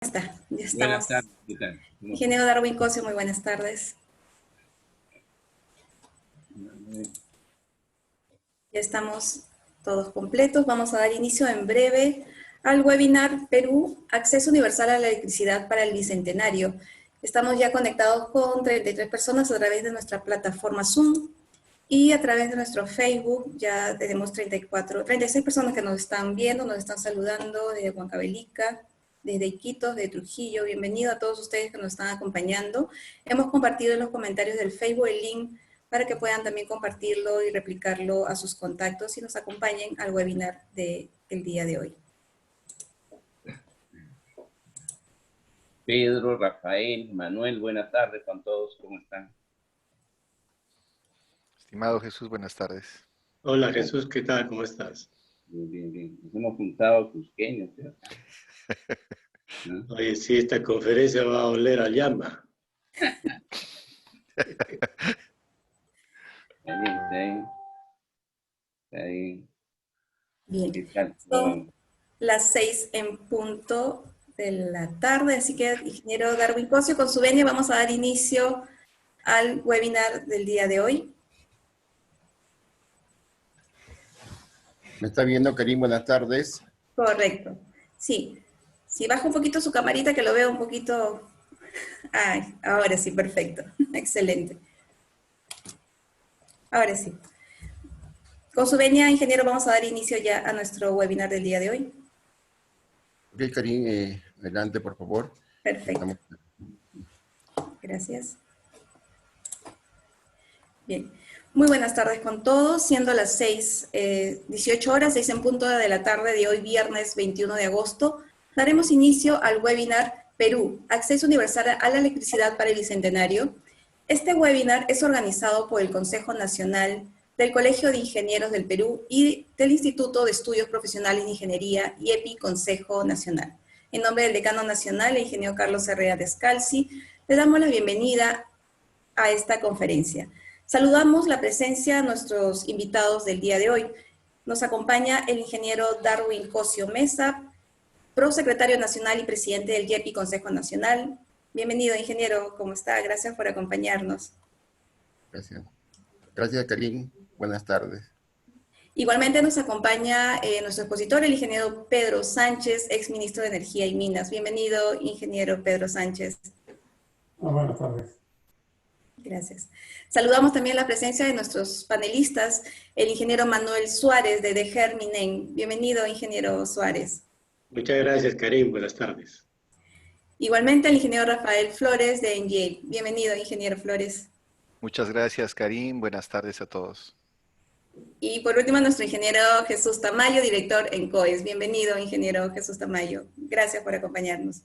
Está, ya Buenas estamos. tardes, ¿qué tal? Ingeniero Darwin Cosio, muy buenas tardes. Ya estamos todos completos. Vamos a dar inicio en breve al webinar Perú, Acceso Universal a la Electricidad para el Bicentenario. Estamos ya conectados con 33 personas a través de nuestra plataforma Zoom y a través de nuestro Facebook. Ya tenemos 36 personas que nos están viendo, nos están saludando desde Huancavelica, desde Iquitos, de Trujillo. Bienvenido a todos ustedes que nos están acompañando. Hemos compartido en los comentarios del Facebook el link para que puedan también compartirlo y replicarlo a sus contactos y nos acompañen al webinar del día de hoy. Pedro, Rafael, Manuel, buenas tardes con todos, ¿cómo están? Estimado Jesús, buenas tardes. Hola Jesús, ¿qué tal? ¿Cómo estás? Bien, bien, bien. Nos hemos juntado cusqueños, ¿sí? ¿No? Oye, sí, esta conferencia va a oler a llama. Está bien, está bien. Está bien. Bien, ¿Qué tal? son las 6 en punto de la tarde, así que ingeniero Darwin Cosio, con su venia vamos a dar inicio al webinar del día de hoy. ¿Me está viendo, Karim? Buenas tardes. Correcto, sí. Si baja un poquito su camarita, que lo veo un poquito... Ay, ahora sí, perfecto. Excelente. Ahora sí. Con su venia, ingeniero, vamos a dar inicio ya a nuestro webinar del día de hoy. Ok, Karim, adelante, por favor. Perfecto. Gracias. Bien. Muy buenas tardes con todos, siendo las 18 horas, 6 en punto de la tarde de hoy, viernes 21 de agosto, daremos inicio al webinar Perú, Acceso Universal a la Electricidad para el Bicentenario. Este webinar es organizado por el Consejo Nacional del Colegio de Ingenieros del Perú y del Instituto de Estudios Profesionales de Ingeniería, IEPI Consejo Nacional. En nombre del decano nacional, el ingeniero Carlos Herrera Descalzi, le damos la bienvenida a esta conferencia. Saludamos la presencia de nuestros invitados del día de hoy. Nos acompaña el ingeniero Darwin Cosio Mesa, prosecretario nacional y presidente del IEPI Consejo Nacional. Bienvenido, ingeniero, ¿cómo está? Gracias por acompañarnos. Gracias. Gracias, Karim. Buenas tardes. Igualmente nos acompaña nuestro expositor, el ingeniero Pedro Sánchez, exministro de Energía y Minas. Bienvenido, ingeniero Pedro Sánchez. Buenas tardes. Gracias. Saludamos también la presencia de nuestros panelistas, el ingeniero Manuel Suárez de Germinen. Bienvenido, ingeniero Suárez. Muchas gracias, Karim. Buenas tardes. Igualmente el ingeniero Rafael Flores de NGA. Bienvenido, ingeniero Flores. Muchas gracias, Karim. Buenas tardes a todos. Y por último, nuestro ingeniero Jesús Tamayo, director en COES. Bienvenido, ingeniero Jesús Tamayo. Gracias por acompañarnos.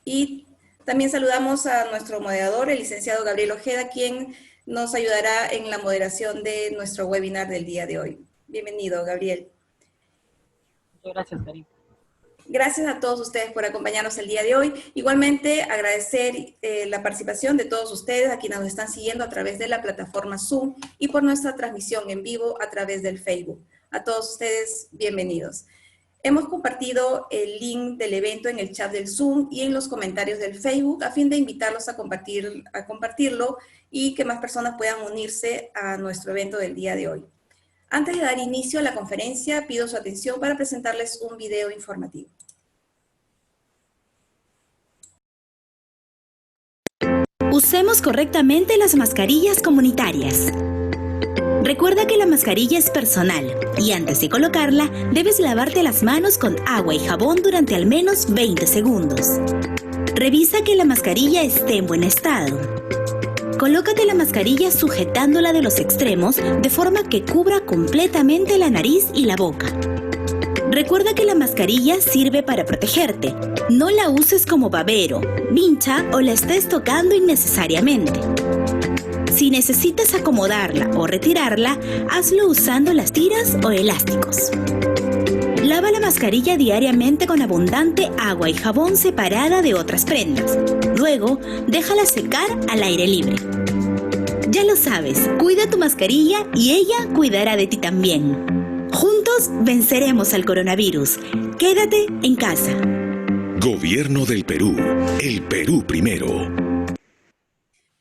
Y también saludamos a nuestro moderador, el licenciado Gabriel Ojeda, quien nos ayudará en la moderación de nuestro webinar del día de hoy. Bienvenido, Gabriel. Muchas gracias, Karim. Gracias a todos ustedes por acompañarnos el día de hoy. Igualmente, agradecer la participación de todos ustedes, a quienes nos están siguiendo a través de la plataforma Zoom y por nuestra transmisión en vivo a través del Facebook. A todos ustedes, bienvenidos. Hemos compartido el link del evento en el chat del Zoom y en los comentarios del Facebook a fin de invitarlos a compartirlo y que más personas puedan unirse a nuestro evento del día de hoy. Antes de dar inicio a la conferencia, pido su atención para presentarles un video informativo. Usemos correctamente las mascarillas comunitarias. Recuerda que la mascarilla es personal y antes de colocarla debes lavarte las manos con agua y jabón durante al menos 20 segundos. Revisa que la mascarilla esté en buen estado. Colócate la mascarilla sujetándola de los extremos de forma que cubra completamente la nariz y la boca. Recuerda que la mascarilla sirve para protegerte. No la uses como babero, vincha o la estés tocando innecesariamente. Si necesitas acomodarla o retirarla, hazlo usando las tiras o elásticos. Lava la mascarilla diariamente con abundante agua y jabón separada de otras prendas. Luego, déjala secar al aire libre. Ya lo sabes, cuida tu mascarilla y ella cuidará de ti también. Juntos Juntos venceremos al coronavirus. Quédate en casa. Gobierno del Perú. El Perú primero.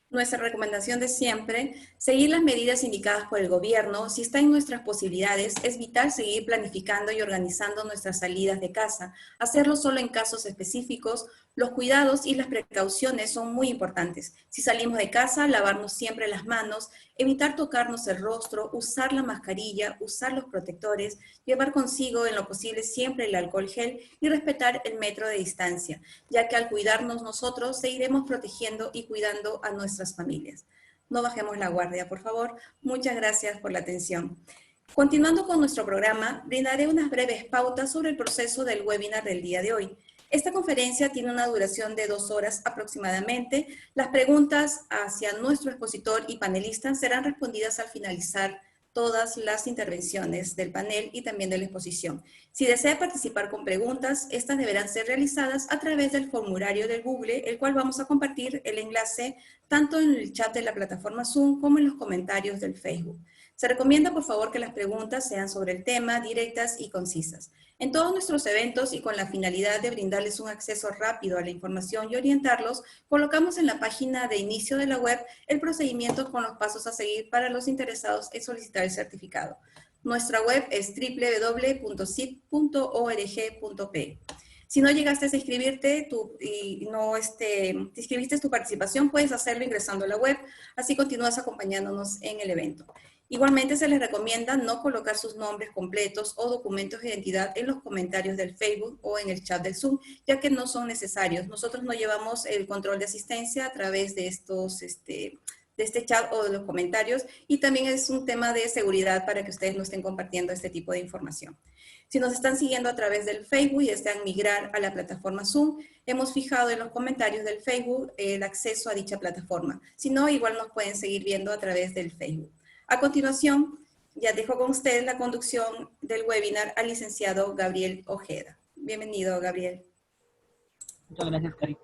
Nuestra recomendación de siempre, seguir las medidas indicadas por el gobierno. Si está en nuestras posibilidades, es vital seguir planificando y organizando nuestras salidas de casa. Hacerlo solo en casos específicos. Los cuidados y las precauciones son muy importantes. Si salimos de casa, lavarnos siempre las manos, evitar tocarnos el rostro, usar la mascarilla, usar los protectores, llevar consigo en lo posible siempre el alcohol gel y respetar el metro de distancia, ya que al cuidarnos nosotros seguiremos protegiendo y cuidando a nuestras familias. No bajemos la guardia, por favor. Muchas gracias por la atención. Continuando con nuestro programa, brindaré unas breves pautas sobre el proceso del webinar del día de hoy. Esta conferencia tiene una duración de 2 horas aproximadamente. Las preguntas hacia nuestro expositor y panelistas serán respondidas al finalizar todas las intervenciones del panel y también de la exposición. Si desea participar con preguntas, estas deberán ser realizadas a través del formulario de Google, el cual vamos a compartir el enlace tanto en el chat de la plataforma Zoom como en los comentarios del Facebook. Se recomienda, por favor, que las preguntas sean sobre el tema, directas y concisas. En todos nuestros eventos y con la finalidad de brindarles un acceso rápido a la información y orientarlos, colocamos en la página de inicio de la web el procedimiento con los pasos a seguir para los interesados en solicitar el certificado. Nuestra web es www.cip.org.pe. Si no llegaste a inscribirte y no te inscribiste tu participación, puedes hacerlo ingresando a la web, así continúas acompañándonos en el evento. Igualmente se les recomienda no colocar sus nombres completos o documentos de identidad en los comentarios del Facebook o en el chat del Zoom, ya que no son necesarios. Nosotros no llevamos el control de asistencia a través de este chat o de los comentarios, y también es un tema de seguridad para que ustedes no estén compartiendo este tipo de información. Si nos están siguiendo a través del Facebook y desean migrar a la plataforma Zoom, hemos fijado en los comentarios del Facebook el acceso a dicha plataforma. Si no, igual nos pueden seguir viendo a través del Facebook. A continuación, ya dejo con ustedes la conducción del webinar al licenciado Gabriel Ojeda. Bienvenido, Gabriel. Muchas gracias, Karin.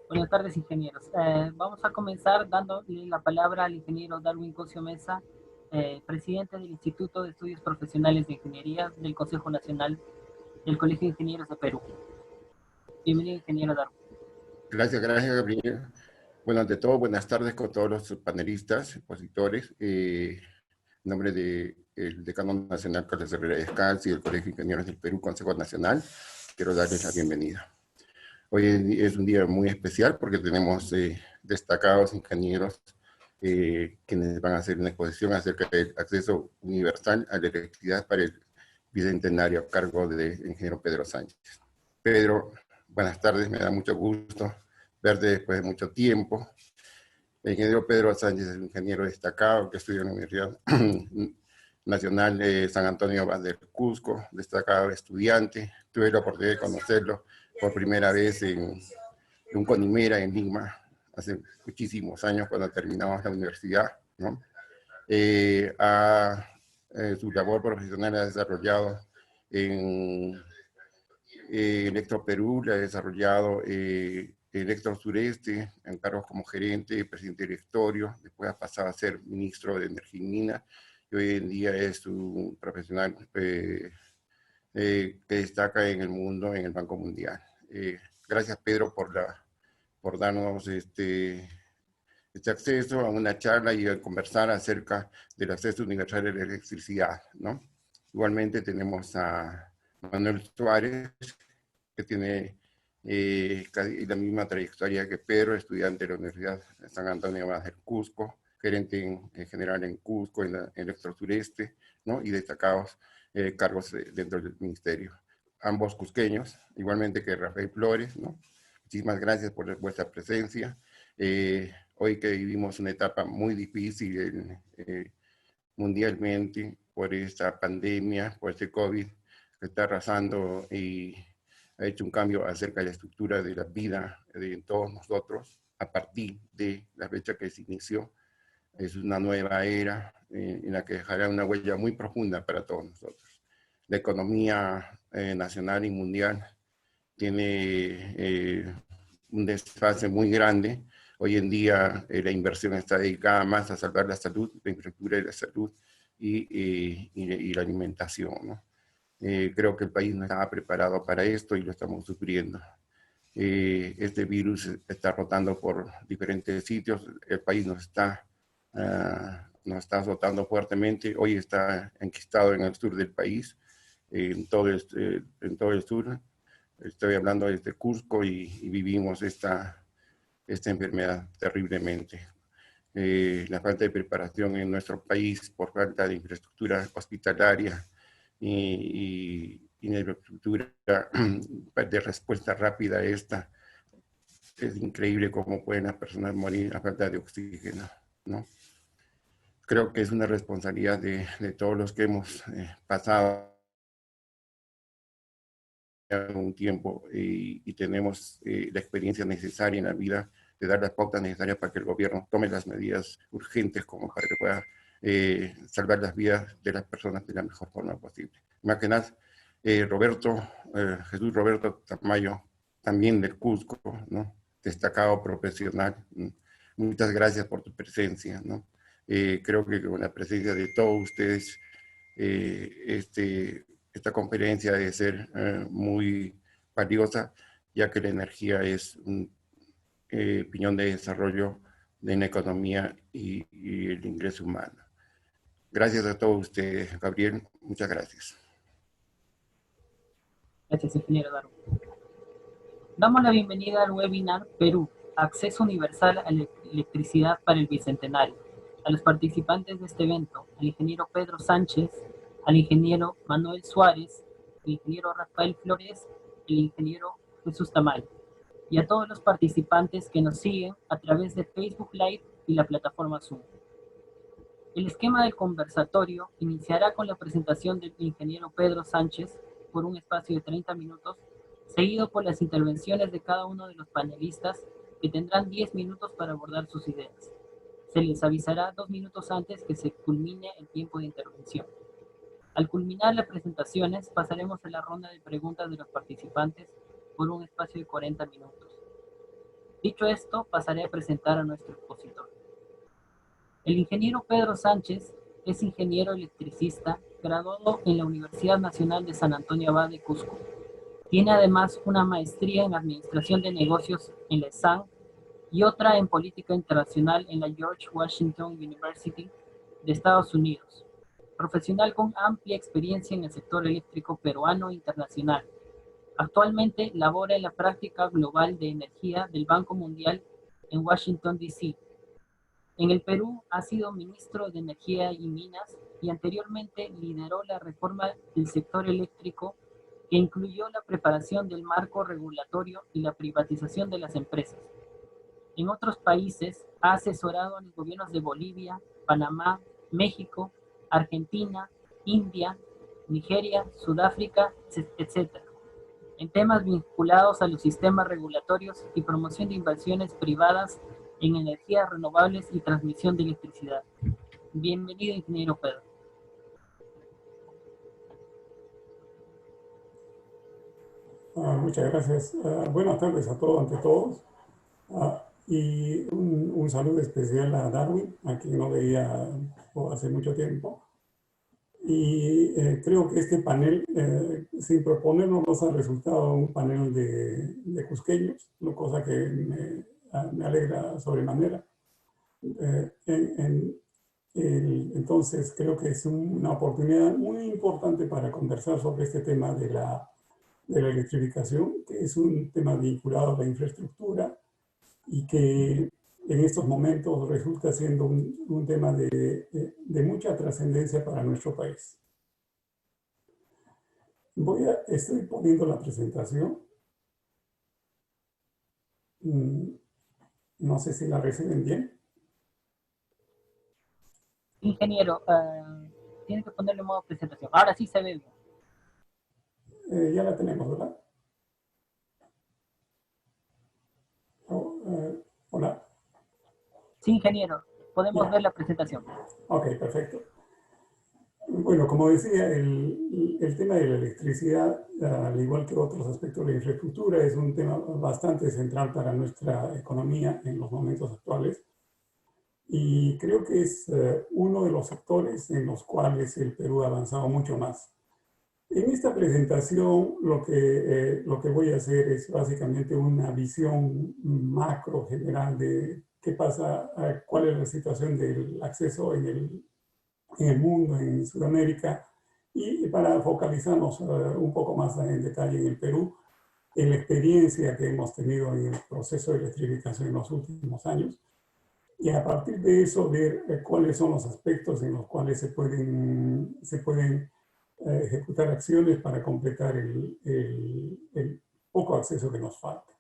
Buenas tardes, ingenieros. Vamos a comenzar dándole la palabra al ingeniero Darwin Cosio Mesa, presidente del Instituto de Estudios Profesionales de Ingeniería del Consejo Nacional del Colegio de Ingenieros de Perú. Bienvenido, ingeniero Darwin. Gracias, Gabriel. Bueno, ante todo, buenas tardes con todos los panelistas, expositores. En nombre del Decano Nacional Carlos Herrera Descalzi y del Colegio de Ingenieros del Perú, Consejo Nacional, quiero darles la bienvenida. Hoy es un día muy especial porque tenemos destacados ingenieros quienes van a hacer una exposición acerca del acceso universal a la electricidad para el bicentenario a cargo del ingeniero Pedro Sánchez. Pedro, buenas tardes, me da mucho gusto verte después de mucho tiempo. El ingeniero Pedro Sánchez es un ingeniero destacado que estudia en la Universidad Nacional de San Antonio del Cusco, destacado estudiante. Tuve la oportunidad de conocerlo por primera vez en un Conimera en Lima, hace muchísimos años cuando terminamos la universidad, ¿no? Su labor profesional la ha desarrollado en Electroperú, la ha desarrollado Electro Sureste, en cargos como gerente, presidente directorio, después ha pasado a ser ministro de Energía y Minas, y hoy en día es un profesional que destaca en el mundo, en el Banco Mundial. Gracias, Pedro, por darnos este acceso a una charla y a conversar acerca del acceso universal a la electricidad, ¿no? Igualmente tenemos a Manuel Suárez, que tiene casi la misma trayectoria que Pedro, estudiante de la Universidad de San Antonio del Cusco, gerente en general en Cusco, en Electro Sureste, ¿no? Y destacados cargos dentro del ministerio. Ambos cusqueños, igualmente que Rafael Flores, ¿no? Muchísimas gracias por vuestra presencia. Hoy que vivimos una etapa muy difícil mundialmente por esta pandemia, por este COVID que está arrasando y ha hecho un cambio acerca de la estructura de la vida de todos nosotros a partir de la fecha que se inició. Es una nueva era en la que dejará una huella muy profunda para todos nosotros. La economía nacional y mundial tiene un desfase muy grande. Hoy en día la inversión está dedicada más a salvar la salud, la infraestructura de la salud y la alimentación, ¿no? Creo que el país no estaba preparado para esto y lo estamos sufriendo. Este virus está rotando por diferentes sitios. El país nos está azotando fuertemente. Hoy está enquistado en el sur del país, en todo el sur. Estoy hablando desde Cusco y vivimos esta enfermedad terriblemente. La falta de preparación en nuestro país por falta de infraestructura hospitalaria y de infraestructura de respuesta rápida a esta. Es increíble cómo pueden las personas morir a falta de oxígeno, ¿no? Creo que es una responsabilidad de todos los que hemos pasado un tiempo y tenemos la experiencia necesaria en la vida de dar las pautas necesarias para que el gobierno tome las medidas urgentes como para que pueda salvar las vidas de las personas de la mejor forma posible. Más que nada, Jesús Roberto Tamayo, también del Cusco, ¿no? Destacado profesional. Muchas gracias por tu presencia, ¿no? Creo que con la presencia de todos ustedes, esta conferencia debe ser muy valiosa, ya que la energía es un piñón de desarrollo de la economía y el ingreso humano. Gracias a todos ustedes, Gabriel. Muchas gracias. Gracias, ingeniero Darwin. Damos la bienvenida al webinar Perú, Acceso Universal a la Electricidad para el Bicentenario. A los participantes de este evento, al ingeniero Pedro Sánchez, al ingeniero Manuel Suárez, el ingeniero Rafael Flores, el ingeniero Jesús Tamayo, y a todos los participantes que nos siguen a través de Facebook Live y la plataforma Zoom. El esquema del conversatorio iniciará con la presentación del ingeniero Pedro Sánchez por un espacio de 30 minutos, seguido por las intervenciones de cada uno de los panelistas, que tendrán 10 minutos para abordar sus ideas. Se les avisará 2 minutos antes que se culmine el tiempo de intervención. Al culminar las presentaciones, pasaremos a la ronda de preguntas de los participantes por un espacio de 40 minutos. Dicho esto, pasaré a presentar a nuestro expositor. El ingeniero Pedro Sánchez es ingeniero electricista, graduado en la Universidad Nacional de San Antonio Abad de Cusco. Tiene además una maestría en Administración de Negocios en la ESAN y otra en Política Internacional en la George Washington University de Estados Unidos. Profesional con amplia experiencia en el sector eléctrico peruano e internacional. Actualmente labora en la práctica global de energía del Banco Mundial en Washington, D.C. En el Perú ha sido ministro de Energía y Minas y anteriormente lideró la reforma del sector eléctrico que incluyó la preparación del marco regulatorio y la privatización de las empresas. En otros países ha asesorado a los gobiernos de Bolivia, Panamá, México, Argentina, India, Nigeria, Sudáfrica, etc. en temas vinculados a los sistemas regulatorios y promoción de inversiones privadas en energías renovables y transmisión de electricidad. Bienvenido, ingeniero Pedro. Muchas gracias. Buenas tardes a todos, ante todos. Y un saludo especial a Darwin, a quien no veía hace mucho tiempo. Y creo que este panel, sin proponernos, ha resultado un panel de cusqueños, una cosa que me alegra sobremanera. Entonces creo que es una oportunidad muy importante para conversar sobre este tema de la electrificación, que es un tema vinculado a la infraestructura y que en estos momentos resulta siendo un tema de mucha trascendencia para nuestro país. Estoy poniendo la presentación. No sé si la reciben bien. Ingeniero, tiene que ponerle modo presentación. Ahora sí se ve bien. Ya la tenemos, ¿verdad? Hola. Sí, ingeniero, podemos ver la presentación. Ok, perfecto. Bueno, como decía, el tema de la electricidad, al igual que otros aspectos de la infraestructura, es un tema bastante central para nuestra economía en los momentos actuales. Y creo que es uno de los sectores en los cuales el Perú ha avanzado mucho más. En esta presentación lo que voy a hacer es básicamente una visión macro general de qué pasa, cuál es la situación del acceso en el mundo, en Sudamérica, y para focalizarnos un poco más en detalle en el Perú, en la experiencia que hemos tenido en el proceso de electrificación en los últimos años, y a partir de eso ver cuáles son los aspectos en los cuales se pueden ejecutar acciones para completar el poco acceso que nos falta.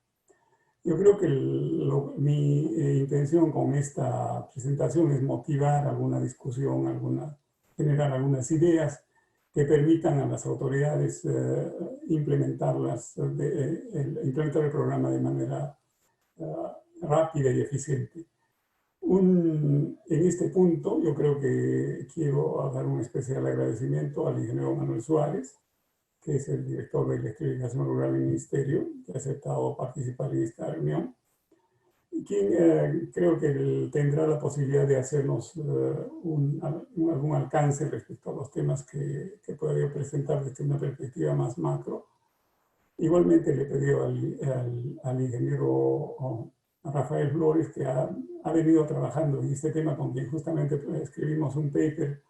Yo creo que mi intención con esta presentación es motivar alguna discusión, generar algunas ideas que permitan a las autoridades implementar el programa de manera rápida y eficiente. En este punto, yo creo que quiero dar un especial agradecimiento al ingeniero Manuel Suárez, que es el director de electrificación rural del Ministerio, que ha aceptado participar en esta reunión, y quien creo que tendrá la posibilidad de hacernos algún alcance respecto a los temas que pueda yo presentar desde una perspectiva más macro. Igualmente le pedí al ingeniero Rafael Flores, que ha venido trabajando en este tema, con quien justamente escribimos un paper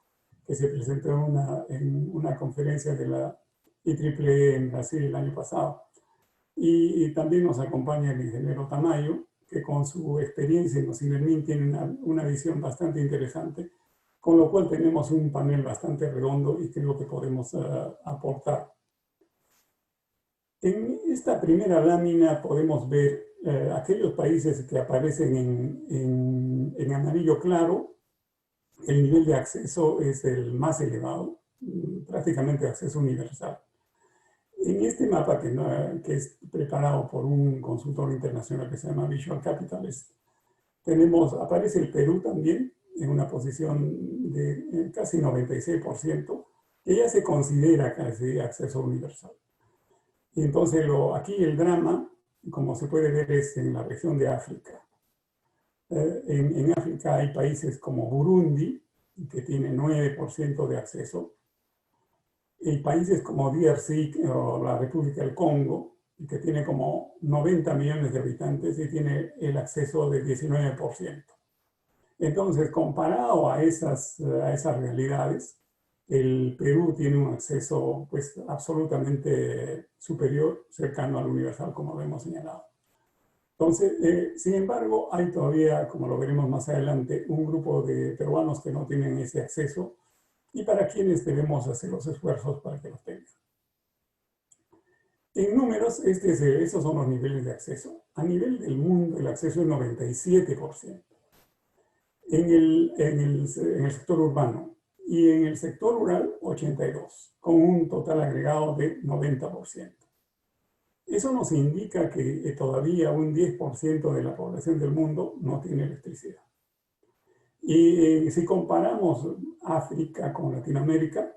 que se presentó en una conferencia de la IEEE en Brasil el año pasado. Y también nos acompaña el ingeniero Tamayo, que con su experiencia en Ocimermin tiene una visión bastante interesante, con lo cual tenemos un panel bastante redondo y creo que podemos aportar. En esta primera lámina podemos ver aquellos países que aparecen en amarillo claro. El nivel de acceso es el más elevado, prácticamente acceso universal. En este mapa que es preparado por un consultor internacional que se llama Visual Capitalist, aparece el Perú también en una posición de casi 96%, que ya se considera casi acceso universal. Y entonces aquí el drama, como se puede ver, es en la región de África. En África hay países como Burundi, que tiene 9% de acceso, y países como DRC o la República del Congo, que tiene como 90 millones de habitantes y tiene el acceso de 19%. Entonces, comparado a esas realidades, el Perú tiene un acceso pues, absolutamente superior, cercano al universal, como lo hemos señalado. Entonces, sin embargo, hay todavía, como lo veremos más adelante, un grupo de peruanos que no tienen ese acceso y para quienes debemos hacer los esfuerzos para que los tengan. En números, esos son los niveles de acceso. A nivel del mundo, el acceso es 97%. En el sector urbano y en el sector rural, 82%, con un total agregado de 90%. Eso nos indica que todavía un 10% de la población del mundo no tiene electricidad. Y si comparamos África con Latinoamérica,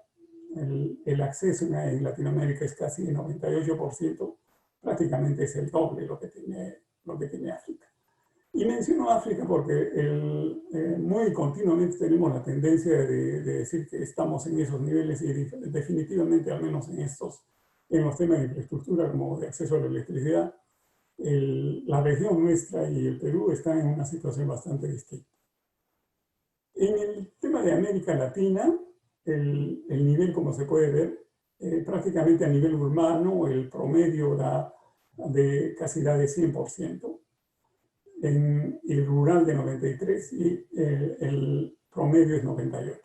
el acceso en Latinoamérica es casi 98%, prácticamente es el doble lo que tiene África. Y menciono África porque muy continuamente tenemos la tendencia de decir que estamos en esos niveles y definitivamente, al menos en los temas de infraestructura como de acceso a la electricidad, la región nuestra y el Perú están en una situación bastante distinta. En el tema de América Latina, el nivel, como se puede ver, prácticamente a nivel urbano, el promedio casi da de 100%, en el rural de 93% y el promedio es 98%.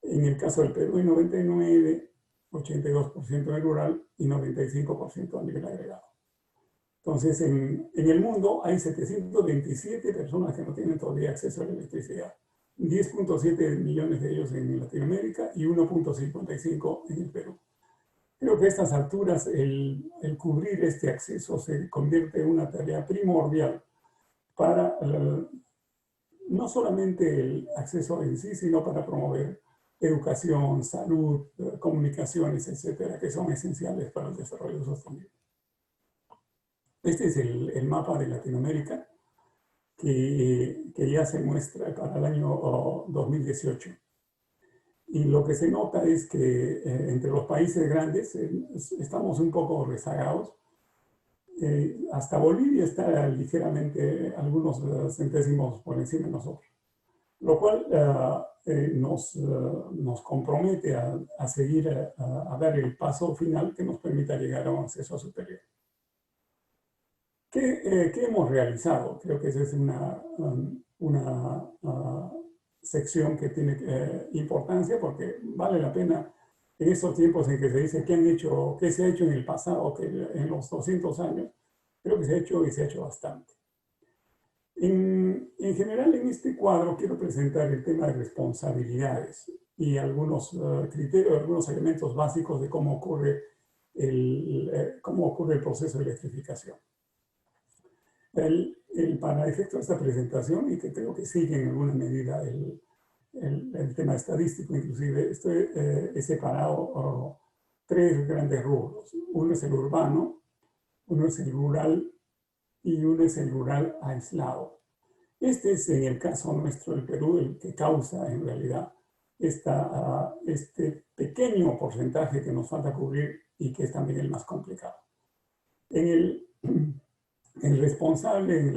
En el caso del Perú es 99%, 82% en el rural y 95% a nivel agregado. Entonces, en el mundo hay 727 personas que no tienen todavía acceso a la electricidad. 10.7 millones de ellos en Latinoamérica y 1.55 en el Perú. Creo que a estas alturas el cubrir este acceso se convierte en una tarea primordial para no solamente el acceso en sí, sino para promover educación, salud, comunicaciones, etcétera, que son esenciales para el desarrollo sostenible. Este es el mapa de Latinoamérica que ya se muestra para el año 2018. Y lo que se nota es que entre los países grandes estamos un poco rezagados. Hasta Bolivia está ligeramente algunos centésimos por encima de nosotros, lo cual nos compromete a seguir, a dar el paso final que nos permita llegar a un acceso superior. ¿Qué hemos realizado? Creo que esa es una sección que tiene importancia porque vale la pena en estos tiempos en que se dice qué se ha hecho en el pasado, que en los 200 años, creo que se ha hecho y se ha hecho bastante. En general, en este cuadro quiero presentar el tema de responsabilidades y algunos criterios, algunos elementos básicos de cómo ocurre el proceso de electrificación. Para efecto de esta presentación, y que creo que sigue en alguna medida el tema estadístico, inclusive, he separado tres grandes rubros. Uno es el urbano, uno es el rural y uno es el rural aislado. Este es, en el caso nuestro del Perú, el que causa en realidad este pequeño porcentaje que nos falta cubrir y que es también el más complicado. El responsable en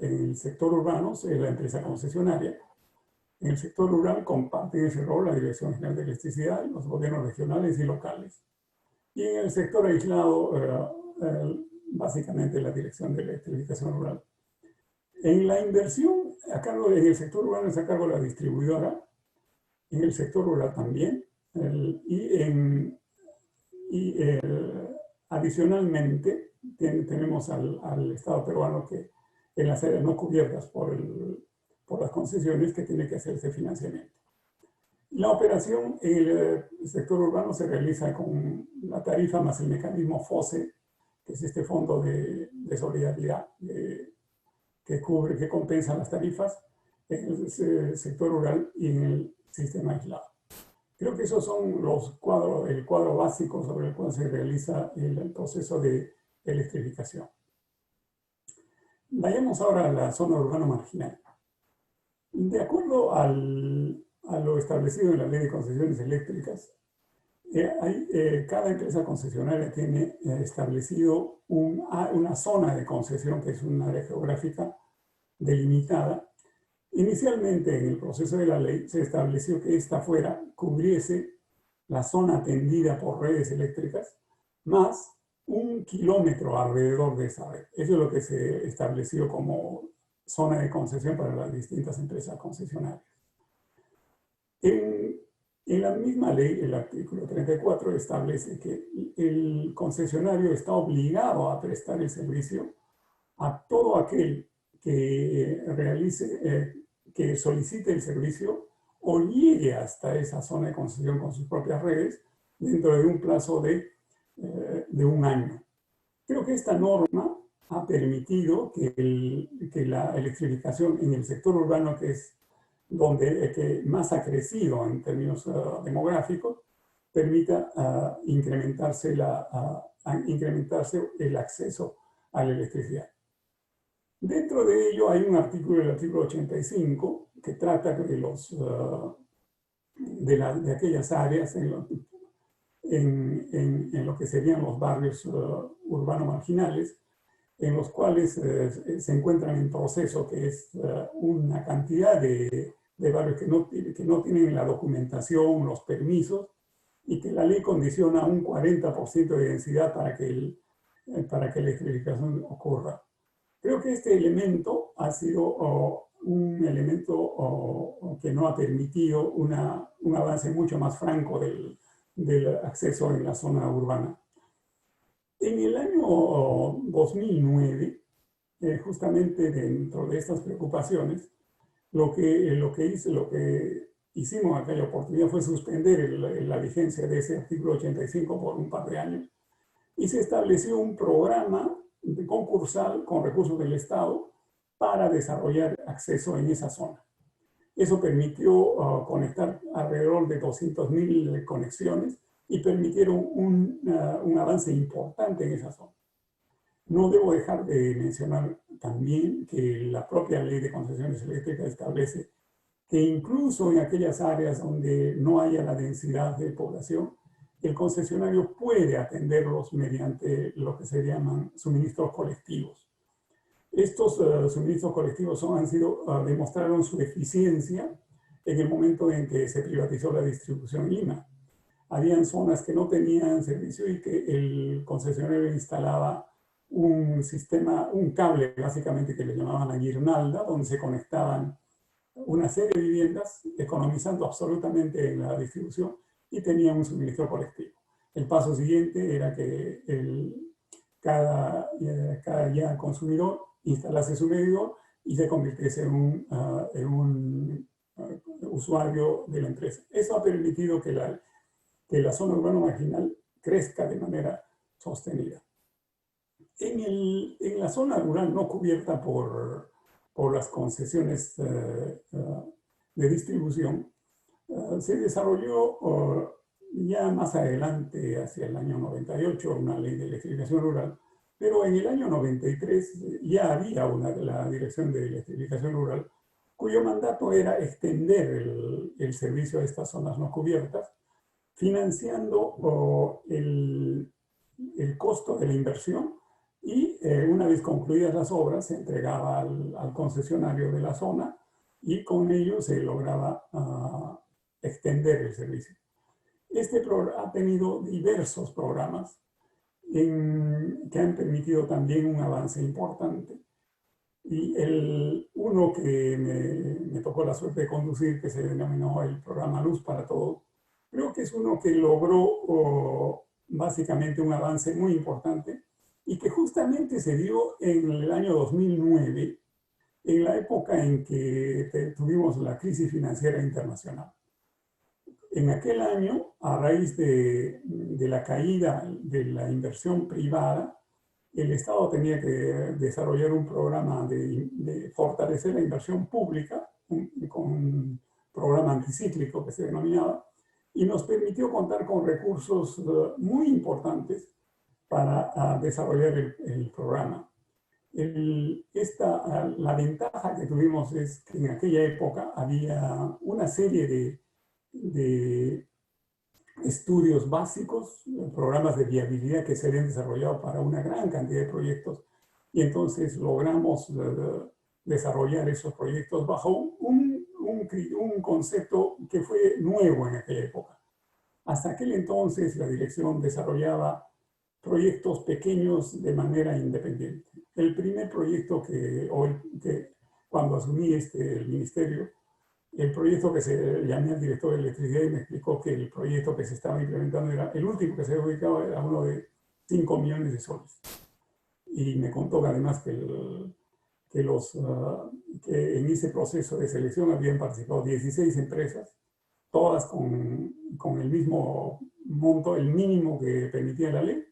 el sector urbano es la empresa concesionaria. En el sector rural comparten ese rol la Dirección General de Electricidad, los gobiernos regionales y locales. Y en el sector aislado, básicamente la Dirección de Electrificación Rural. En la inversión, en el sector urbano está a cargo de la distribuidora, en el sector rural también, adicionalmente tenemos al Estado peruano que en las áreas no cubiertas por las concesiones que tiene que hacerse financiamiento. La operación en el sector urbano se realiza con la tarifa más el mecanismo FOSE, que es este fondo de solidaridad que compensa las tarifas en el sector rural y en el sistema aislado. Creo que esos son el cuadro básico sobre el cual se realiza el proceso de electrificación. Vayamos ahora a la zona urbana marginal. De acuerdo a lo establecido en la Ley de Concesiones Eléctricas, cada empresa concesionaria tiene establecido una zona de concesión, que es un área geográfica delimitada. Inicialmente, en el proceso de la ley, se estableció que esta cubriese la zona atendida por redes eléctricas, más 1 kilómetro alrededor de esa red. Eso es lo que se estableció como zona de concesión para las distintas empresas concesionarias. En la misma ley, el artículo 34 establece que el concesionario está obligado a prestar el servicio a todo aquel que que solicite el servicio o llegue hasta esa zona de concesión con sus propias redes dentro de un plazo de 1 año. Creo que esta norma ha permitido que la electrificación en el sector urbano, que es que más ha crecido en términos demográficos, permita incrementarse el acceso a la electricidad. Dentro de ello hay un artículo, el artículo 85, que trata de aquellas áreas en lo que serían los barrios urbanos marginales, en los cuales se encuentran en proceso, que es una cantidad de barrios que no tienen la documentación, los permisos, y que la ley condiciona un 40% de densidad para que la electrificación ocurra. Creo que este elemento ha sido un elemento que no ha permitido un avance mucho más franco del acceso en la zona urbana. En el año 2009, justamente dentro de estas preocupaciones, lo que hicimos en aquella oportunidad fue suspender la vigencia de ese artículo 85 por un par de años y se estableció un programa concursal con recursos del Estado para desarrollar acceso en esa zona. Eso permitió conectar alrededor de 200.000 conexiones y permitieron un avance importante en esa zona. No debo dejar de mencionar también que la propia Ley de Concesiones Eléctricas establece que incluso en aquellas áreas donde no haya la densidad de población, el concesionario puede atenderlos mediante lo que se llaman suministros colectivos. Estos suministros colectivos demostraron su eficiencia en el momento en que se privatizó la distribución en Lima. Habían zonas que no tenían servicio y que el concesionario instalaba un sistema, un cable básicamente que le llamaban la guirnalda, donde se conectaban una serie de viviendas, economizando absolutamente en la distribución, y tenían un suministro colectivo. El paso siguiente era que cada ya consumidor instalase su medidor y se convirtiese en un usuario de la empresa. Eso ha permitido que la zona urbana marginal crezca de manera sostenida. En la zona rural no cubierta por las concesiones de distribución, se desarrolló ya más adelante, hacia el año 98, una ley de electrificación rural, pero en el año 93 ya había la Dirección de Electrificación Rural, cuyo mandato era extender el servicio a estas zonas no cubiertas, financiando el costo de la inversión, y una vez concluidas las obras se entregaba al concesionario de la zona y con ello se lograba extender el servicio. Este ha tenido diversos programas que han permitido también un avance importante. Y uno que me tocó la suerte de conducir, que se denominó el programa Luz para Todos, creo que es uno que logró básicamente un avance muy importante y que justamente se dio en el año 2009, en la época en que tuvimos la crisis financiera internacional. En aquel año, a raíz de la caída de la inversión privada, el Estado tenía que desarrollar un programa de fortalecer la inversión pública, con un programa anticíclico que se denominaba, y nos permitió contar con recursos muy importantes para desarrollar el programa. La ventaja que tuvimos es que en aquella época había una serie de estudios básicos, programas de viabilidad que se habían desarrollado para una gran cantidad de proyectos, y entonces logramos desarrollar esos proyectos bajo un concepto que fue nuevo en aquella época. Hasta aquel entonces la dirección desarrollaba proyectos pequeños de manera independiente. El primer proyecto cuando asumí el ministerio, el proyecto que llamé al director de electricidad y me explicó que el proyecto que se estaba implementando era el último que se había ubicado, era uno de 5 millones de soles. Y me contó que además que en ese proceso de selección habían participado 16 empresas, todas con el mismo monto, el mínimo que permitía la ley,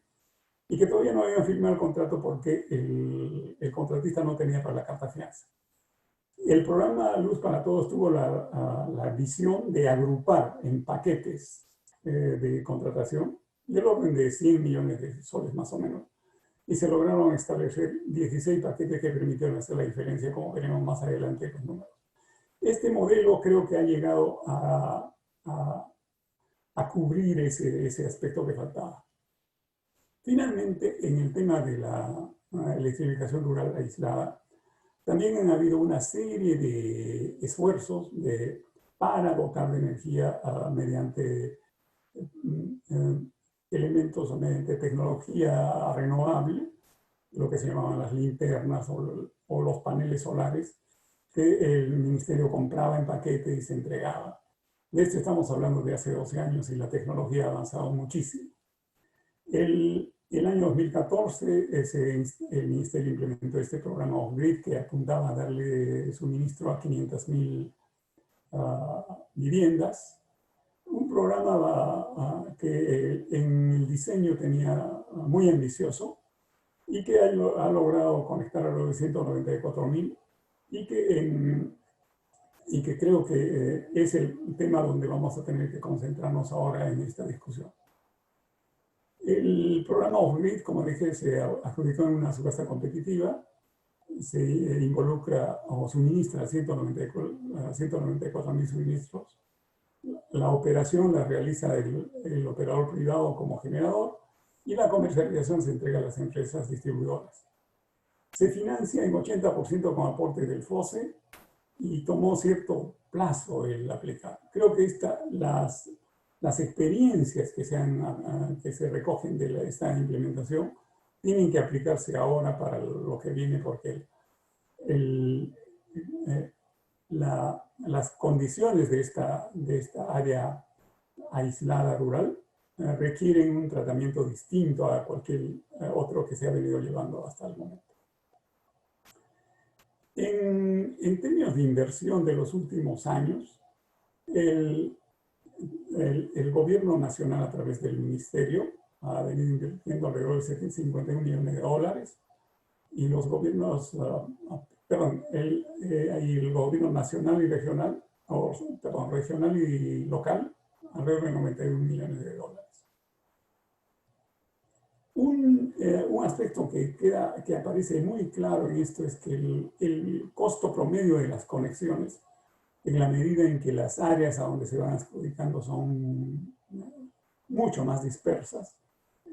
y que todavía no habían firmado el contrato porque el contratista no tenía para la carta fianza. El programa Luz para Todos tuvo la visión de agrupar en paquetes de contratación del orden de 100 millones de soles más o menos, y se lograron establecer 16 paquetes que permitieron hacer la diferencia, como veremos más adelante con números. Este modelo creo que ha llegado a cubrir ese aspecto que faltaba. Finalmente, en el tema de la electrificación rural aislada, también han habido una serie de esfuerzos para dotar de energía mediante elementos, mediante tecnología renovable, lo que se llamaban las linternas o los paneles solares, que el ministerio compraba en paquete y se entregaba. De esto estamos hablando de hace 12 años y la tecnología ha avanzado muchísimo. El año 2014 el ministerio implementó este programa Off-Grid que apuntaba a darle suministro a 500.000 viviendas. Un programa que en el diseño tenía muy ambicioso y que ha logrado conectar a los 194.000 y que creo que es el tema donde vamos a tener que concentrarnos ahora en esta discusión. El programa Off-Grid, como dije, se adjudicó en una subasta competitiva se involucra o suministra 194.000 suministros. La operación la realiza el operador privado como generador y la comercialización se entrega a las empresas distribuidoras. Se financia en 80% con aporte del FOSE y tomó cierto plazo el aplicar. Creo que las experiencias que se recogen de esta implementación tienen que aplicarse ahora para lo que viene, porque las condiciones de esta área aislada rural requieren un tratamiento distinto a cualquier otro que se ha venido llevando hasta el momento. En términos de inversión de los últimos años, el gobierno nacional a través del ministerio ha venido invirtiendo alrededor de 751 millones de dólares y los gobiernos, el gobierno nacional y regional, regional y local, alrededor de 91 millones de dólares. Un aspecto que aparece muy claro en esto es que el costo promedio de las conexiones, en la medida en que las áreas a donde se van adjudicando son mucho más dispersas,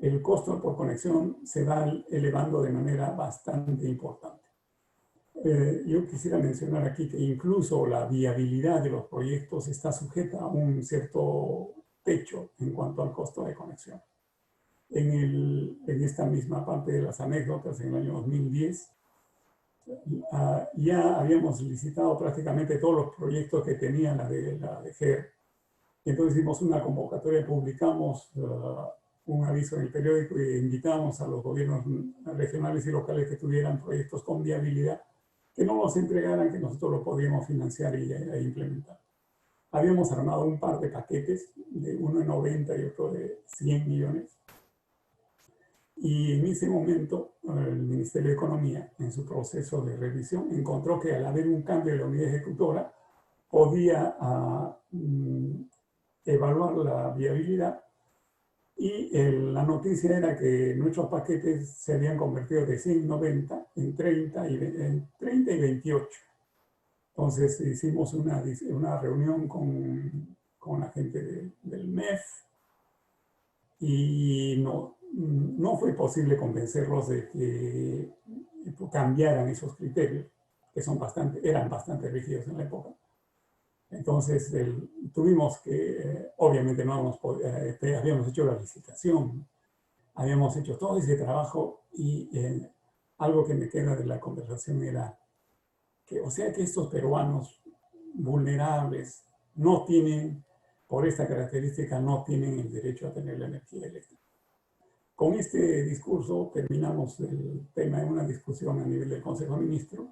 el costo por conexión se va elevando de manera bastante importante. Yo quisiera mencionar aquí que incluso la viabilidad de los proyectos está sujeta a un cierto techo en cuanto al costo de conexión. En esta misma parte de las anécdotas, en el año 2010, ya habíamos licitado prácticamente todos los proyectos que tenía la de GER. Entonces hicimos una convocatoria, publicamos un aviso en el periódico e invitamos a los gobiernos regionales y locales que tuvieran proyectos con viabilidad, que no nos entregaran, que nosotros lo podíamos financiar e implementar. Habíamos armado un par de paquetes, uno de 90 y otro de 100 millones. Y en ese momento, el Ministerio de Economía, en su proceso de revisión, encontró que al haber un cambio de la unidad ejecutora, podía evaluar la viabilidad. Y la noticia era que nuestros paquetes se habían convertido de 190 en 30 y 28. Entonces hicimos una reunión con la gente del MEF y no fue posible convencerlos de que cambiaran esos criterios, que eran bastante rígidos en la época. Entonces tuvimos que, obviamente habíamos hecho la licitación, habíamos hecho todo ese trabajo y algo que me queda de la conversación era que, o sea que estos peruanos vulnerables no tienen, por esta característica, no tienen el derecho a tener la energía eléctrica. Con este discurso terminamos el tema en una discusión a nivel del Consejo de Ministros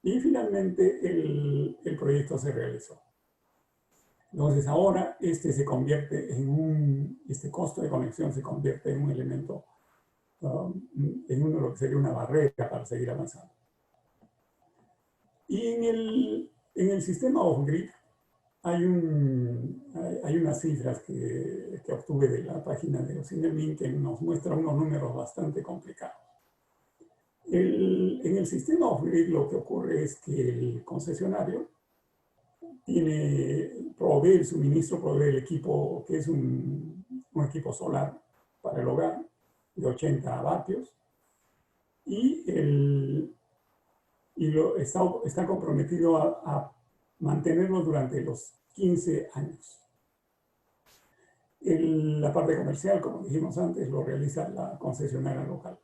y finalmente el proyecto se realizó. Entonces ahora este costo de conexión se convierte en un elemento, en uno de lo que sería una barrera para seguir avanzando. Y en el sistema off-grid hay unas cifras que obtuve de la página de Ocinermin que nos muestra unos números bastante complicados. En el sistema off-grid lo que ocurre es que el concesionario provee el suministro, provee el equipo, que es un equipo solar para el hogar de 80 vatios, y está comprometido a mantenerlo durante los 15 años. La parte comercial, como dijimos antes, lo realiza la concesionaria local.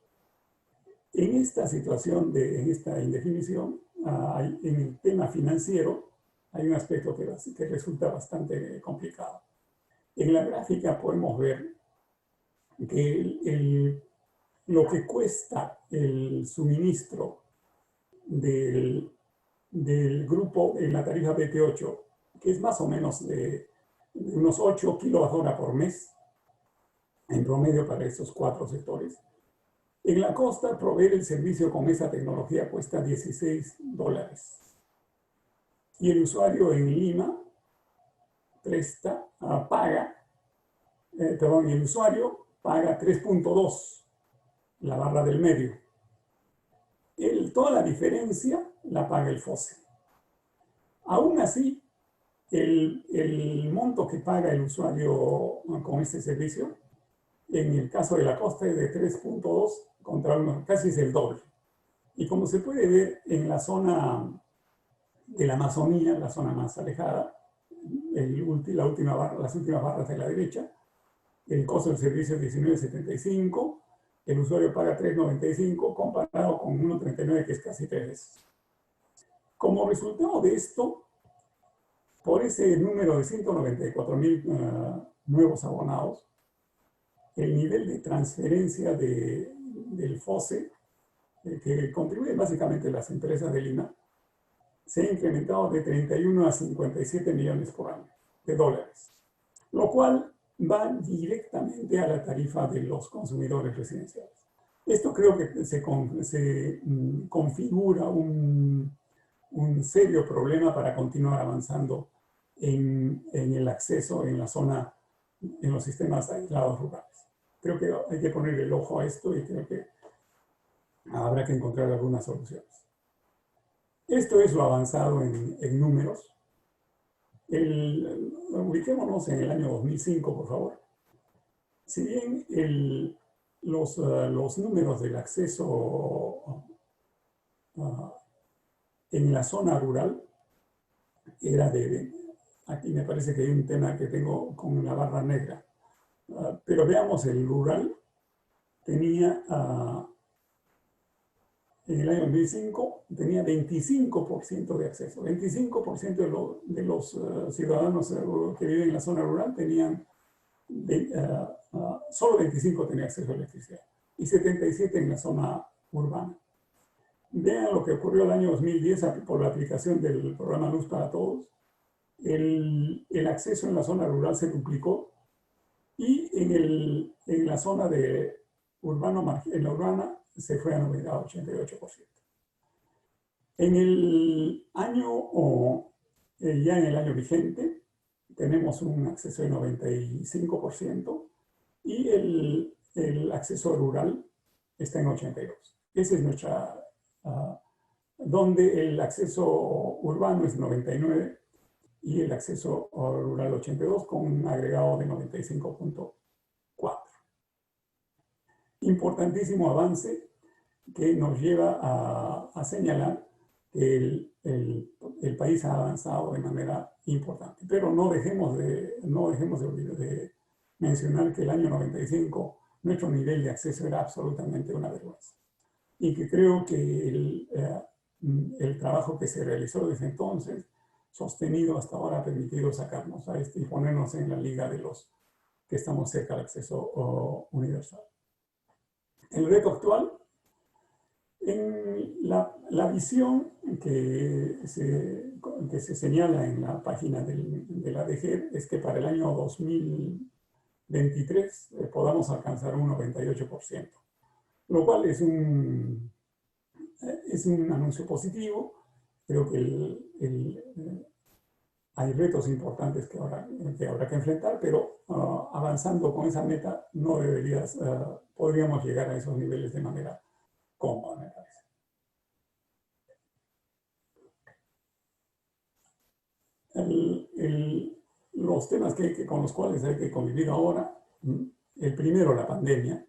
En esta situación, en esta indefinición, en el tema financiero, hay un aspecto que resulta bastante complicado. En la gráfica podemos ver que lo que cuesta el suministro del grupo en la tarifa BT8, que es más o menos de unos 8 kWh por mes, en promedio para estos 4 sectores. En la costa, proveer el servicio con esa tecnología cuesta $16. Y el usuario en Lima el usuario paga 3.2, la barra del medio. toda la diferencia la paga el FOSE. Aún así, el monto que paga el usuario con este servicio, en el caso de la costa es de 3.2 contra casi es el doble. Y como se puede ver en la zona de la Amazonía, la zona más alejada, las últimas barras de la derecha, el costo del servicio es 19.75, el usuario paga 3.95 comparado con 1.39 que es casi 3 veces. Como resultado de esto, por ese número de 194.000 nuevos abonados, el nivel de transferencia del FOSE, que contribuyen básicamente las empresas de Lima, se ha incrementado de 31 a 57 millones por año de dólares, lo cual va directamente a la tarifa de los consumidores residenciales. Esto creo que se configura un serio problema para continuar avanzando en el acceso en la zona, en los sistemas aislados rurales. Creo que hay que poner el ojo a esto y creo que habrá que encontrar algunas soluciones. Esto es lo avanzado en números. Ubiquémonos en el año 2005, por favor. Si bien los números del acceso en la zona rural era aquí me parece que hay un tema que tengo con la barra negra, pero veamos, el rural tenía, en el año 2005, tenía 25% de acceso. 25% de los ciudadanos que viven en la zona rural tenían, solo 25 tenían acceso a electricidad y 77 en la zona urbana. Vean lo que ocurrió el año 2010 por la aplicación del programa Luz para Todos. El acceso en la zona rural se duplicó y en la zona en la urbana se fue a 88%. En el año, ya en el año vigente, tenemos un acceso de 95% y el acceso rural está en 82%. Esa es nuestra, donde el acceso urbano es 99% y el acceso rural 82% con un agregado de 95.4%. Importantísimo avance que nos lleva a señalar que el país ha avanzado de manera importante. Pero no dejemos de mencionar que el año 95 nuestro nivel de acceso era absolutamente una vergüenza. Y que creo que el trabajo que se realizó desde entonces, sostenido hasta ahora, ha permitido sacarnos a y ponernos en la liga de los que estamos cerca del acceso universal. El reto actual, en la visión que se señala en la página de la DG es que para el año 2023 podamos alcanzar un 98%, lo cual es un anuncio positivo. Creo que hay retos importantes que habrá que enfrentar, pero avanzando con esa meta podríamos llegar a esos niveles de manera cómoda, me parece. Los temas con los cuales hay que convivir ahora, el primero, la pandemia,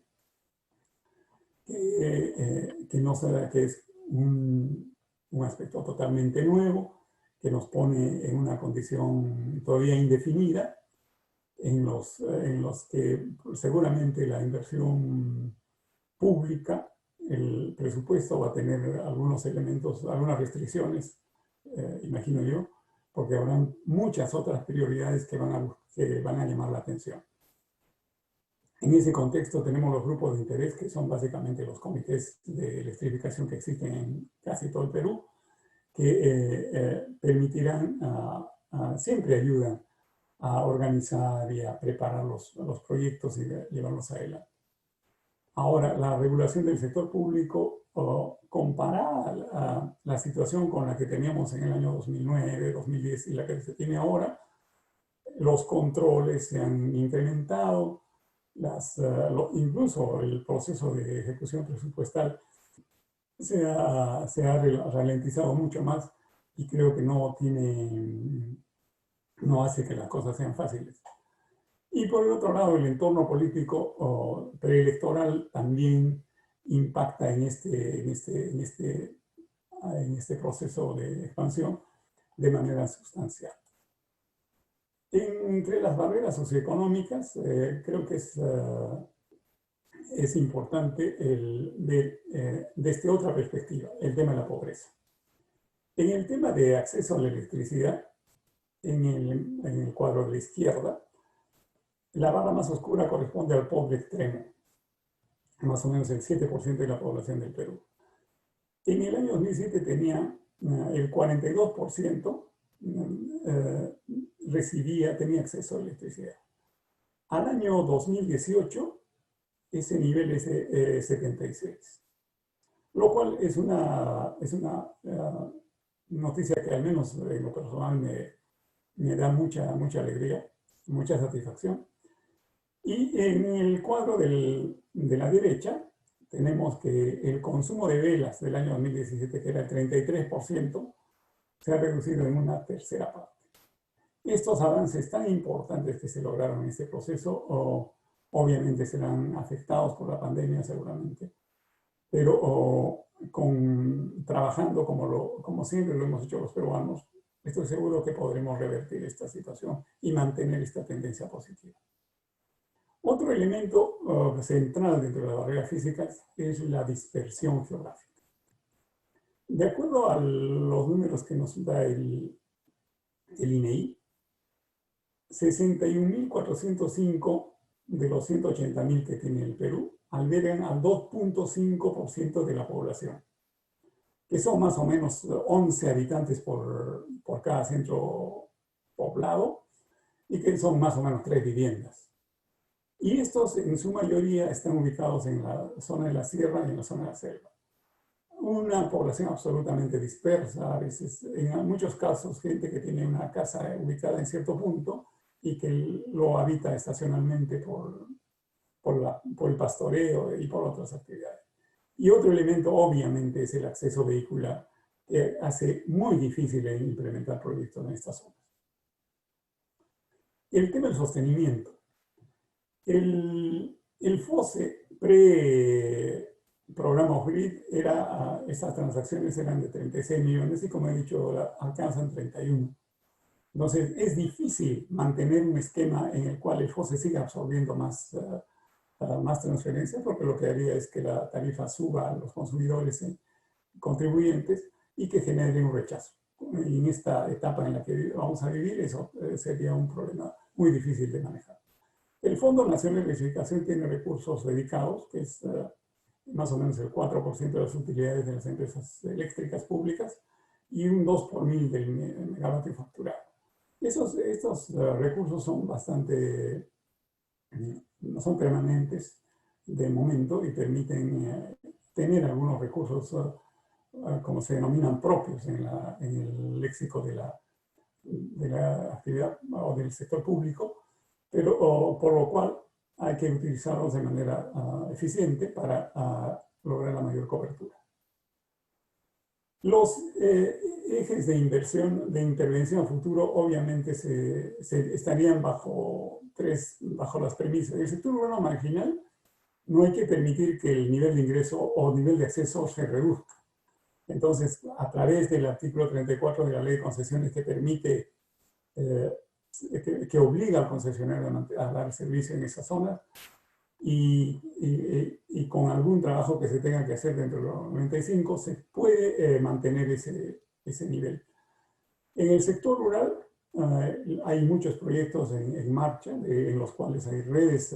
que es un aspecto totalmente nuevo, que nos pone en una condición todavía indefinida, en los que seguramente la inversión pública, el presupuesto va a tener algunos elementos, algunas restricciones, imagino yo, porque habrán muchas otras prioridades que van a llamar la atención. En ese contexto tenemos los grupos de interés, que son básicamente los comités de electrificación que existen en casi todo el Perú, que permitirán, siempre ayudan a organizar y a preparar los proyectos y llevarlos adelante. Ahora, la regulación del sector público, comparada a la situación con la que teníamos en el año 2009, 2010 y la que se tiene ahora, los controles se han incrementado, incluso el proceso de ejecución presupuestal se ha ralentizado mucho más y creo que no hace que las cosas sean fáciles. Y por el otro lado, el entorno político preelectoral también impacta en este proceso de expansión de manera sustancial. Entre las barreras socioeconómicas, creo que es importante ver desde otra perspectiva el tema de la pobreza. En el tema de acceso a la electricidad, en el cuadro de la izquierda, la barra más oscura corresponde al pobre extremo, más o menos el 7% de la población del Perú. En el año 2007 tenía el 42% tenía acceso a electricidad. Al año 2018, ese nivel es 76%, lo cual es una noticia que al menos en lo personal me da mucha alegría, mucha satisfacción. Y en el cuadro de la derecha tenemos que el consumo de velas del año 2017, que era el 33%, se ha reducido en una tercera parte. Estos avances tan importantes que se lograron en este proceso, obviamente serán afectados por la pandemia seguramente, pero trabajando como siempre lo hemos hecho los peruanos, estoy seguro que podremos revertir esta situación y mantener esta tendencia positiva. Otro elemento central dentro de las barreras físicas es la dispersión geográfica. De acuerdo a los números que nos da el INEI, 61.405 de los 180.000 que tiene el Perú albergan al 2.5% de la población, que son más o menos 11 habitantes por cada centro poblado y que son más o menos 3 viviendas. Y estos en su mayoría están ubicados en la zona de la sierra y en la zona de la selva. Una población absolutamente dispersa, a veces, en muchos casos, gente que tiene una casa ubicada en cierto punto y que lo habita estacionalmente por el pastoreo y por otras actividades. Y otro elemento, obviamente, es el acceso vehicular, que hace muy difícil implementar proyectos en estas zonas. El tema del sostenimiento. El FOSE pre-programa Off-Grid estas transacciones eran de 36 millones y, como he dicho, alcanzan 31. Entonces, es difícil mantener un esquema en el cual el FOSE siga absorbiendo más transferencias, porque lo que haría es que la tarifa suba a los consumidores contribuyentes y que genere un rechazo. Y en esta etapa en la que vamos a vivir, eso sería un problema muy difícil de manejar. El Fondo Nacional de Electrificación tiene recursos dedicados, que es más o menos el 4% de las utilidades de las empresas eléctricas públicas y un 2 por mil del megavatio facturado. Estos recursos son no son permanentes de momento y permiten tener algunos recursos, como se denominan, propios en el léxico de la actividad o del sector público, pero por lo cual hay que utilizarlos de manera eficiente para lograr la mayor cobertura. Los ejes de intervención a futuro obviamente estarían bajo las premisas. En el sector urbano marginal no hay que permitir que el nivel de ingreso o nivel de acceso se reduzca. Entonces, a través del artículo 34 de la Ley de Concesiones que permite, que obliga al concesionario a dar servicio en esa zona y con algún trabajo que se tenga que hacer dentro de los 95, se puede mantener ese nivel. En el sector rural hay muchos proyectos en marcha, en los cuales hay redes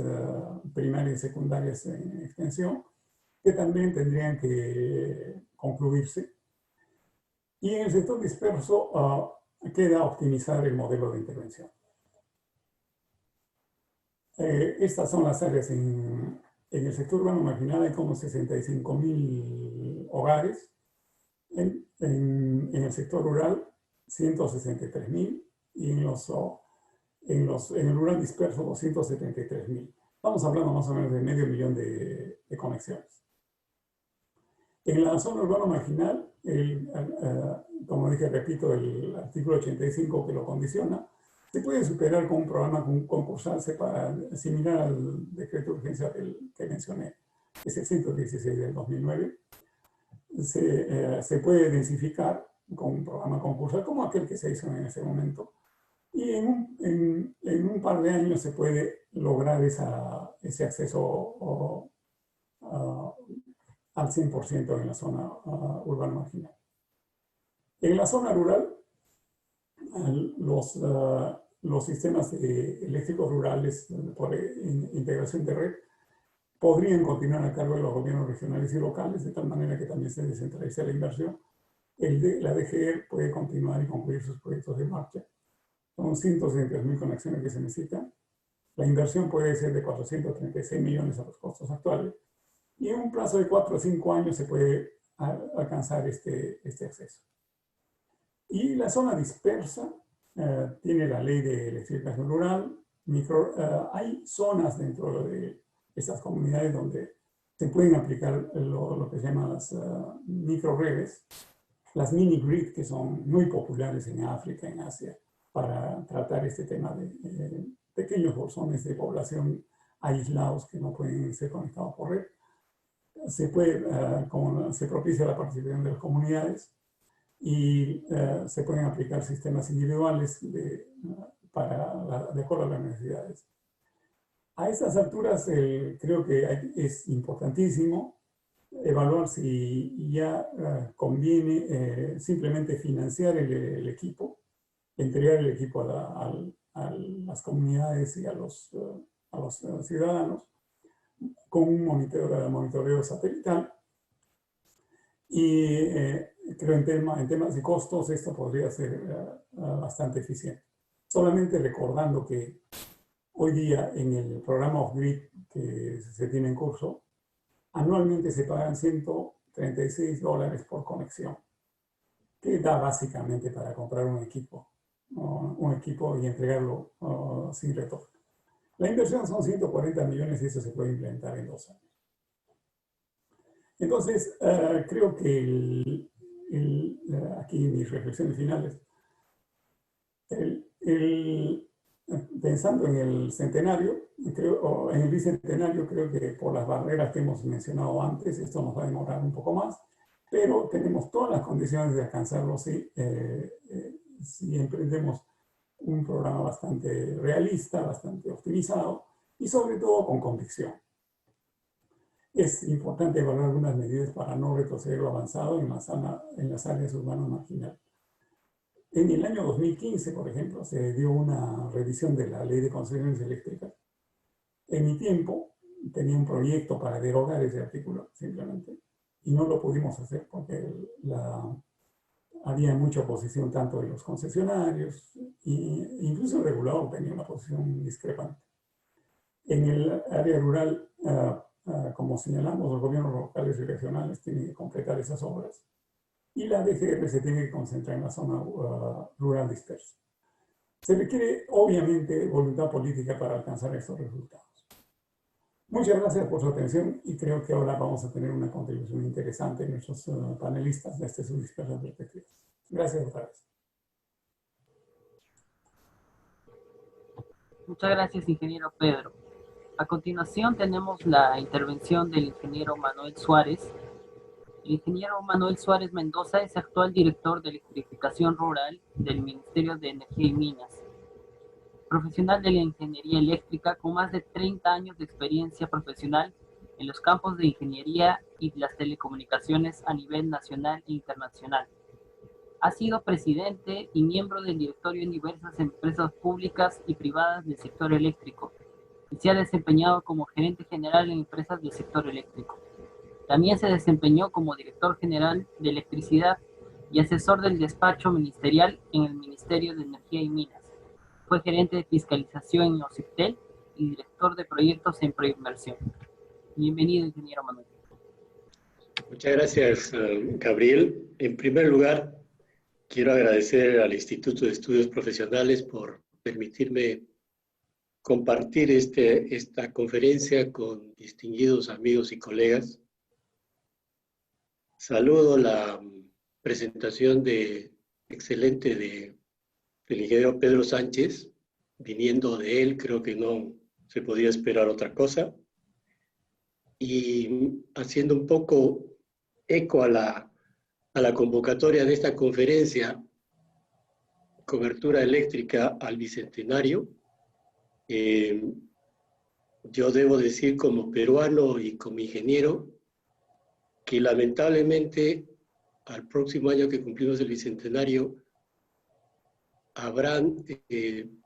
primarias y secundarias en extensión, que también tendrían que concluirse. Y en el sector disperso queda optimizar el modelo de intervención. Estas son las áreas en el sector urbano marginal. Hay como 65.000 hogares. En el sector rural, 163.000. Y en el rural disperso, 273.000. Estamos hablando más o menos de 500.000 de conexiones. En la zona urbana marginal, como dije, repito, el artículo 85 que lo condiciona, se puede superar con un programa concursal similar al decreto de urgencia que mencioné, es el 116 del 2009. Se puede densificar con un programa concursal como aquel que se hizo en ese momento. Y en un par de años se puede lograr ese acceso al 100% en la zona urbana marginal. En la zona rural, los sistemas eléctricos rurales por integración de red podrían continuar a cargo de los gobiernos regionales y locales, de tal manera que también se descentralice la inversión. La DGE puede continuar y concluir sus proyectos de marcha. Son 162.000 conexiones que se necesitan. La inversión puede ser de 436 millones a los costos actuales. Y en un plazo de 4 o 5 años se puede alcanzar este acceso. Y la zona dispersa tiene la ley de electrificación rural. Hay zonas dentro de estas comunidades donde se pueden aplicar lo que se llaman las microredes, las mini-grid, que son muy populares en África, en Asia, para tratar este tema de pequeños bolsones de población aislados que no pueden ser conectados por red. Se propicia la participación de las comunidades y se pueden aplicar sistemas individuales de acuerdo a las necesidades. A estas alturas creo que es importantísimo evaluar si ya conviene simplemente financiar el equipo, entregar el equipo a las comunidades y a los ciudadanos con un monitoreo satelital. Y creo en temas de costos esto podría ser bastante eficiente. Solamente recordando que hoy día en el programa Off-Grid que se tiene en curso, anualmente se pagan $136 por conexión, que da básicamente para comprar un equipo y entregarlo sin retorno. La inversión son 140 millones y eso se puede implementar en 2 años. Entonces, creo que aquí mis reflexiones finales, pensando en el centenario, o en el bicentenario, creo que por las barreras que hemos mencionado antes, esto nos va a demorar un poco más, pero tenemos todas las condiciones de alcanzarlo si emprendemos un programa bastante realista, bastante optimizado y sobre todo con convicción. Es importante evaluar algunas medidas para no retroceder lo avanzado en las áreas urbanas marginales. En el año 2015, por ejemplo, se dio una revisión de la Ley de Concesiones Eléctricas. En mi tiempo tenía un proyecto para derogar ese artículo, simplemente, y no lo pudimos hacer porque había mucha oposición tanto de los concesionarios e incluso el regulador tenía una posición discrepante. En el área rural, como señalamos, los gobiernos locales y regionales tienen que completar esas obras y la DGR se tiene que concentrar en la zona rural dispersa. Se requiere, obviamente, voluntad política para alcanzar estos resultados. Muchas gracias por su atención y creo que ahora vamos a tener una contribución interesante en nuestros panelistas desde sus dispersas perspectivas. Gracias otra vez. Muchas gracias, ingeniero Pedro. A continuación tenemos la intervención del ingeniero Manuel Suárez. El ingeniero Manuel Suárez Mendoza es actual director de electrificación rural del Ministerio de Energía y Minas. Profesional de la ingeniería eléctrica con más de 30 años de experiencia profesional en los campos de ingeniería y las telecomunicaciones a nivel nacional e internacional. Ha sido presidente y miembro del directorio en diversas empresas públicas y privadas del sector eléctrico y se ha desempeñado como gerente general en empresas del sector eléctrico. También se desempeñó como director general de electricidad y asesor del despacho ministerial en el Ministerio de Energía y Minas. Fue gerente de fiscalización en OCIPTEL y director de proyectos en Proinversión. Bienvenido, ingeniero Manuel. Muchas gracias, Gabriel. En primer lugar, quiero agradecer al Instituto de Estudios Profesionales por permitirme compartir esta conferencia con distinguidos amigos y colegas. Saludo la presentación excelente del ingeniero Pedro Sánchez. Viniendo de él, creo que no se podía esperar otra cosa. Y haciendo un poco eco a la convocatoria de esta conferencia, cobertura eléctrica al Bicentenario, yo debo decir como peruano y como ingeniero que lamentablemente al próximo año que cumplimos el Bicentenario habrán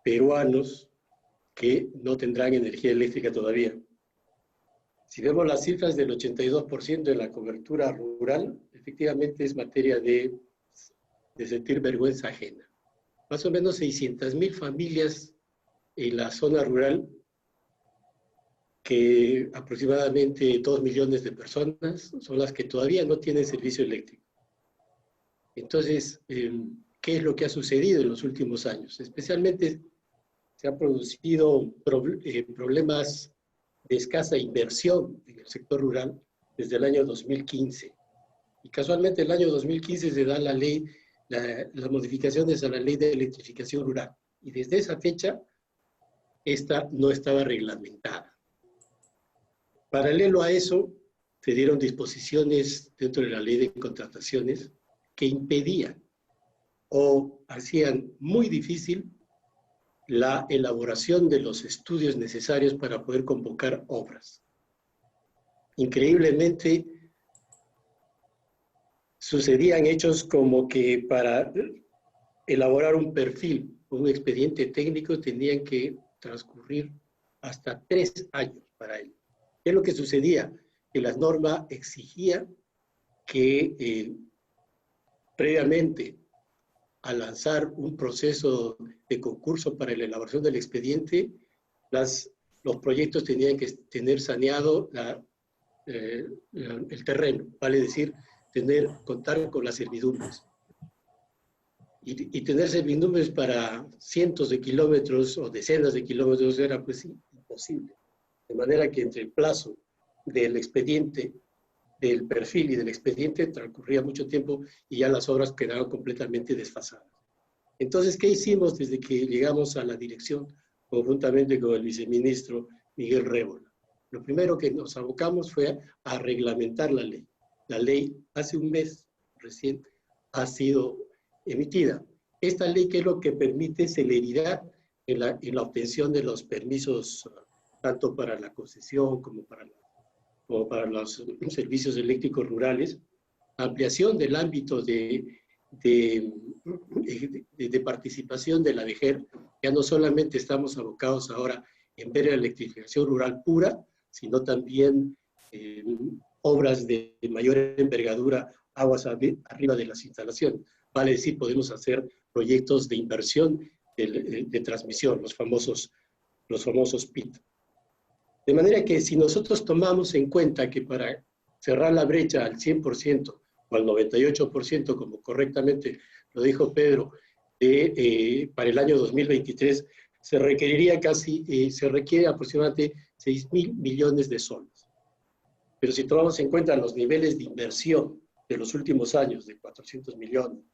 peruanos que no tendrán energía eléctrica todavía. Si vemos las cifras del 82% de la cobertura rural, efectivamente es materia de sentir vergüenza ajena. Más o menos 600.000 familias en la zona rural, que aproximadamente 2 millones de personas son las que todavía no tienen servicio eléctrico. Entonces, ¿qué es lo que ha sucedido en los últimos años? Especialmente se han producido problemas de escasa inversión en el sector rural desde el año 2015. Y casualmente el año 2015 se da la ley, las modificaciones a la ley de electrificación rural. Y desde esa fecha, esta no estaba reglamentada. Paralelo a eso, se dieron disposiciones dentro de la ley de contrataciones que impedían o hacían muy difícil la elaboración de los estudios necesarios para poder convocar obras. Increíblemente, sucedían hechos como que para elaborar un perfil, un expediente técnico, tenían que transcurrir hasta 3 años para ello. ¿Qué es lo que sucedía? Que la norma exigía que previamente a lanzar un proceso de concurso para la elaboración del expediente, los proyectos tenían que tener saneado el terreno, vale decir, contar con las servidumbres. Y tener servidumbres para cientos de kilómetros o decenas de kilómetros era pues imposible. De manera que entre el plazo del expediente, del perfil y del expediente transcurría mucho tiempo y ya las obras quedaron completamente desfasadas. Entonces, ¿qué hicimos desde que llegamos a la dirección conjuntamente con el viceministro Miguel Révola? Lo primero que nos abocamos fue a reglamentar la ley. La ley hace un mes recién ha sido emitida. Esta ley, ¿qué es lo que permite? Celeridad en la obtención de los permisos, tanto para la concesión como para los servicios eléctricos rurales, ampliación del ámbito de participación de la DEGER. Ya no solamente estamos abocados ahora en ver la electrificación rural pura, sino también obras de mayor envergadura, aguas arriba de las instalaciones. Vale decir, podemos hacer proyectos de inversión de transmisión, los famosos PIT. De manera que si nosotros tomamos en cuenta que para cerrar la brecha al 100% o al 98%, como correctamente lo dijo Pedro, para el año 2023, se requiere aproximadamente 6.000 millones de soles. Pero si tomamos en cuenta los niveles de inversión de los últimos años, de 400 millones,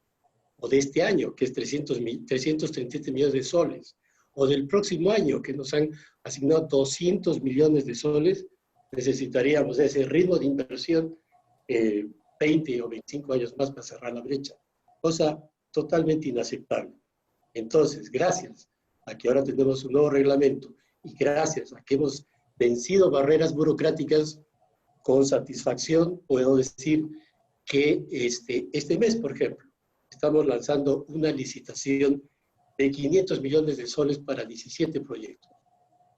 o de este año, que es 337 millones de soles, o del próximo año, que nos han asignado 200 millones de soles, necesitaríamos ese ritmo de inversión 20 o 25 años más para cerrar la brecha. Cosa totalmente inaceptable. Entonces, gracias a que ahora tenemos un nuevo reglamento y gracias a que hemos vencido barreras burocráticas, con satisfacción puedo decir que este mes, por ejemplo, estamos lanzando una licitación de 500 millones de soles para 17 proyectos.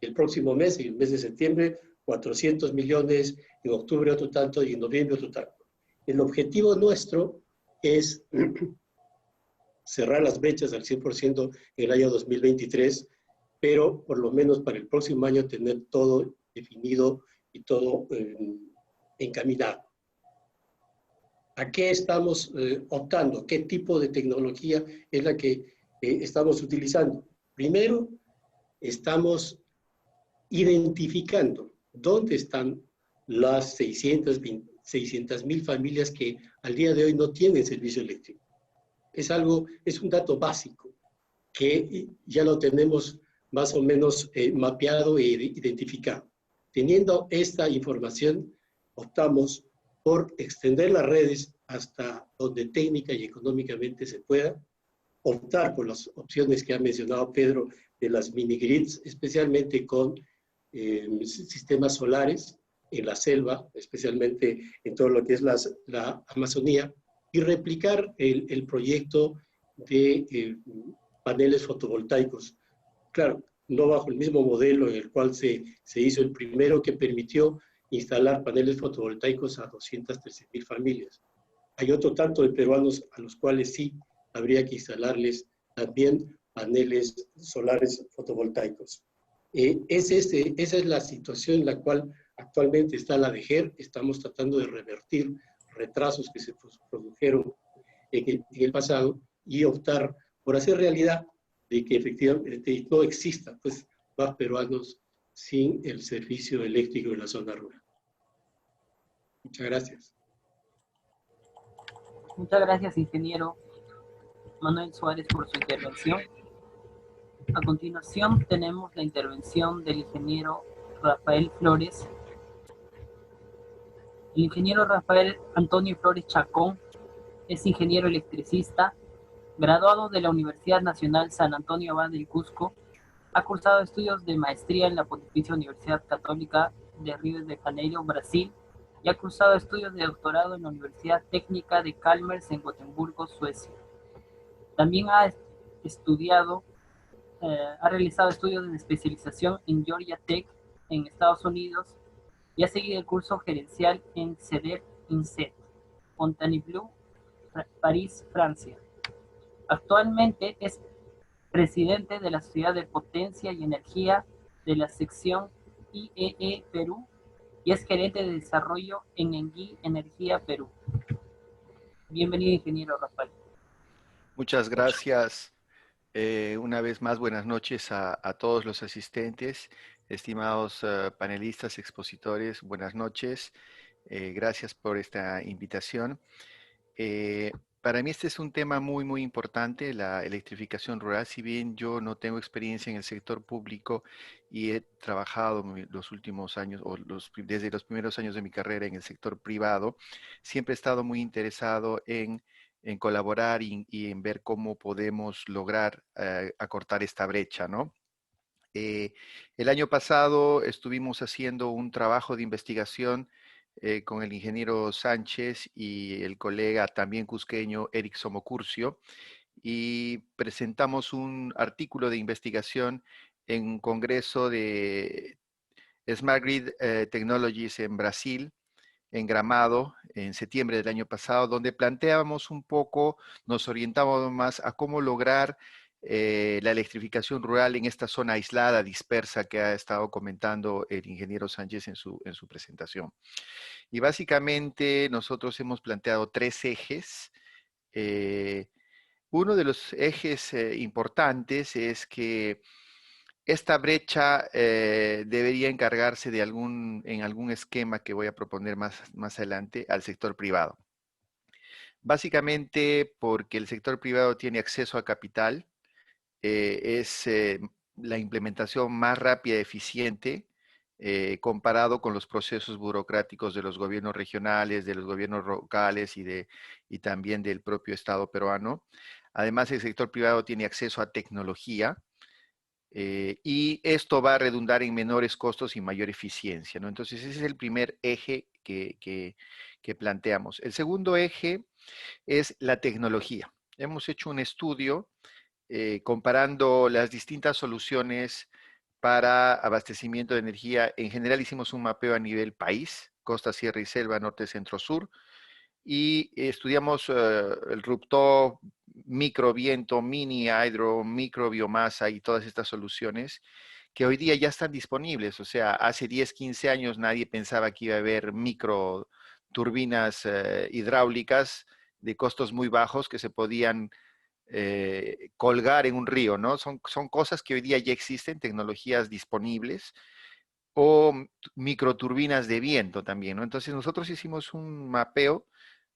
El próximo mes, en el mes de septiembre, 400 millones, en octubre otro tanto y en noviembre otro tanto. El objetivo nuestro es cerrar las brechas al 100% en el año 2023, pero por lo menos para el próximo año tener todo definido y todo encaminado. ¿A qué estamos optando? ¿Qué tipo de tecnología es la que estamos utilizando? Primero, estamos identificando dónde están las 600 600.000 familias que al día de hoy no tienen servicio eléctrico. Es un dato básico que ya lo tenemos más o menos mapeado e identificado. Teniendo esta información, optamos por extender las redes hasta donde técnica y económicamente se pueda, optar por las opciones que ha mencionado Pedro de las mini-grids, especialmente con sistemas solares en la selva, especialmente en todo lo que es la Amazonía, y replicar el proyecto de paneles fotovoltaicos. Claro, no bajo el mismo modelo en el cual se hizo el primero que permitió instalar paneles fotovoltaicos a 213.000 familias. Hay otro tanto de peruanos a los cuales sí habría que instalarles también paneles solares fotovoltaicos. Esa es la situación en la cual actualmente está la DEGER. Estamos tratando de revertir retrasos que se produjeron en el pasado y optar por hacer realidad de que efectivamente no exista pues, más peruanos sin el servicio eléctrico en la zona rural. Muchas gracias. Muchas gracias, ingeniero Manuel Suárez, por su intervención. A continuación tenemos la intervención del ingeniero Rafael Flores. El ingeniero Rafael Antonio Flores Chacón es ingeniero electricista, graduado de la Universidad Nacional San Antonio Abad del Cusco. Ha cursado estudios de maestría en la Pontificia Universidad Católica de Río de Janeiro, Brasil, y ha cursado estudios de doctorado en la Universidad Técnica de Chalmers en Gotemburgo, Suecia. También ha realizado estudios de especialización en Georgia Tech en Estados Unidos y ha seguido el curso gerencial en CEDER INSET, Fontainebleau, París, Francia. Actualmente es presidente de la Sociedad de Potencia y Energía de la sección IEE Perú y es gerente de desarrollo en ENGIE Energía Perú. Bienvenido, ingeniero Rafael. Muchas gracias. Una vez más, buenas noches a todos los asistentes, estimados panelistas, expositores, buenas noches. Gracias por esta invitación. Para mí este es un tema muy, muy importante, la electrificación rural. Si bien yo no tengo experiencia en el sector público y he trabajado los últimos años, desde los primeros años de mi carrera en el sector privado, siempre he estado muy interesado en colaborar y en ver cómo podemos lograr acortar esta brecha, ¿no? El año pasado estuvimos haciendo un trabajo de investigación con el ingeniero Sánchez y el colega también cusqueño Eric Somocurcio, y presentamos un artículo de investigación en un congreso de Smart Grid Technologies en Brasil, en Gramado, en septiembre del año pasado, donde planteábamos un poco, nos orientábamos más a cómo lograr la electrificación rural en esta zona aislada, dispersa, que ha estado comentando el ingeniero Sánchez en su presentación. Y básicamente nosotros hemos planteado 3 ejes. Uno de los ejes importantes es que esta brecha debería encargarse de en algún esquema que voy a proponer más adelante al sector privado. Básicamente porque el sector privado tiene acceso a capital, es la implementación más rápida y eficiente comparado con los procesos burocráticos de los gobiernos regionales, de los gobiernos locales y también del propio Estado peruano. Además, el sector privado tiene acceso a tecnología y esto va a redundar en menores costos y mayor eficiencia, ¿no? Entonces, ese es el primer eje que planteamos. El segundo eje es la tecnología. Hemos hecho un estudio comparando las distintas soluciones para abastecimiento de energía. En general hicimos un mapeo a nivel país, costa, sierra y selva, norte, centro, sur, y estudiamos el rooftop, microviento, mini hydro, microbiomasa y todas estas soluciones que hoy día ya están disponibles. O sea, hace 10, 15 años nadie pensaba que iba a haber micro turbinas hidráulicas de costos muy bajos que se podían colgar en un río, ¿no? Son cosas que hoy día ya existen, tecnologías disponibles, o microturbinas de viento también, ¿no? Entonces nosotros hicimos un mapeo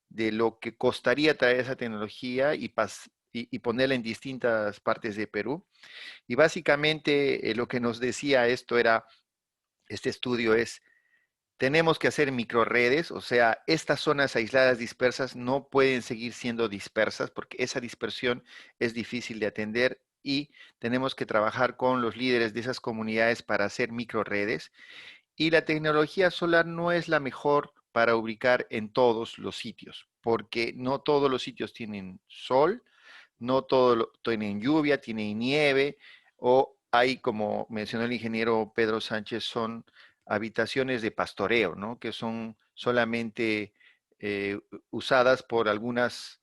de lo que costaría traer esa tecnología y ponerla en distintas partes de Perú. Y básicamente lo que nos decía este estudio es, tenemos que hacer microredes, o sea, estas zonas aisladas dispersas no pueden seguir siendo dispersas porque esa dispersión es difícil de atender y tenemos que trabajar con los líderes de esas comunidades para hacer microredes. Y la tecnología solar no es la mejor para ubicar en todos los sitios, porque no todos los sitios tienen sol, no todos tienen lluvia, tienen nieve, o hay, como mencionó el ingeniero Pedro Sánchez, son habitaciones de pastoreo, ¿no? Que son solamente usadas por algunas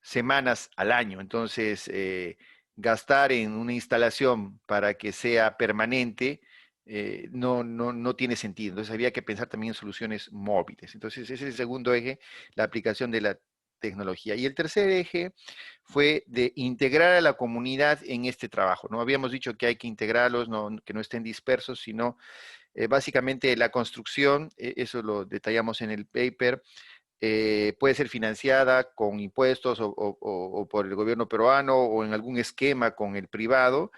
semanas al año. Entonces, gastar en una instalación para que sea permanente no tiene sentido. Entonces, había que pensar también en soluciones móviles. Entonces, ese es el segundo eje, la aplicación de la tecnología. Y el tercer eje fue de integrar a la comunidad en este trabajo, ¿no? Habíamos dicho que hay que integrarlos, que no estén dispersos, sino básicamente la construcción, eso lo detallamos en el paper, puede ser financiada con impuestos o por el gobierno peruano o en algún esquema con el privado.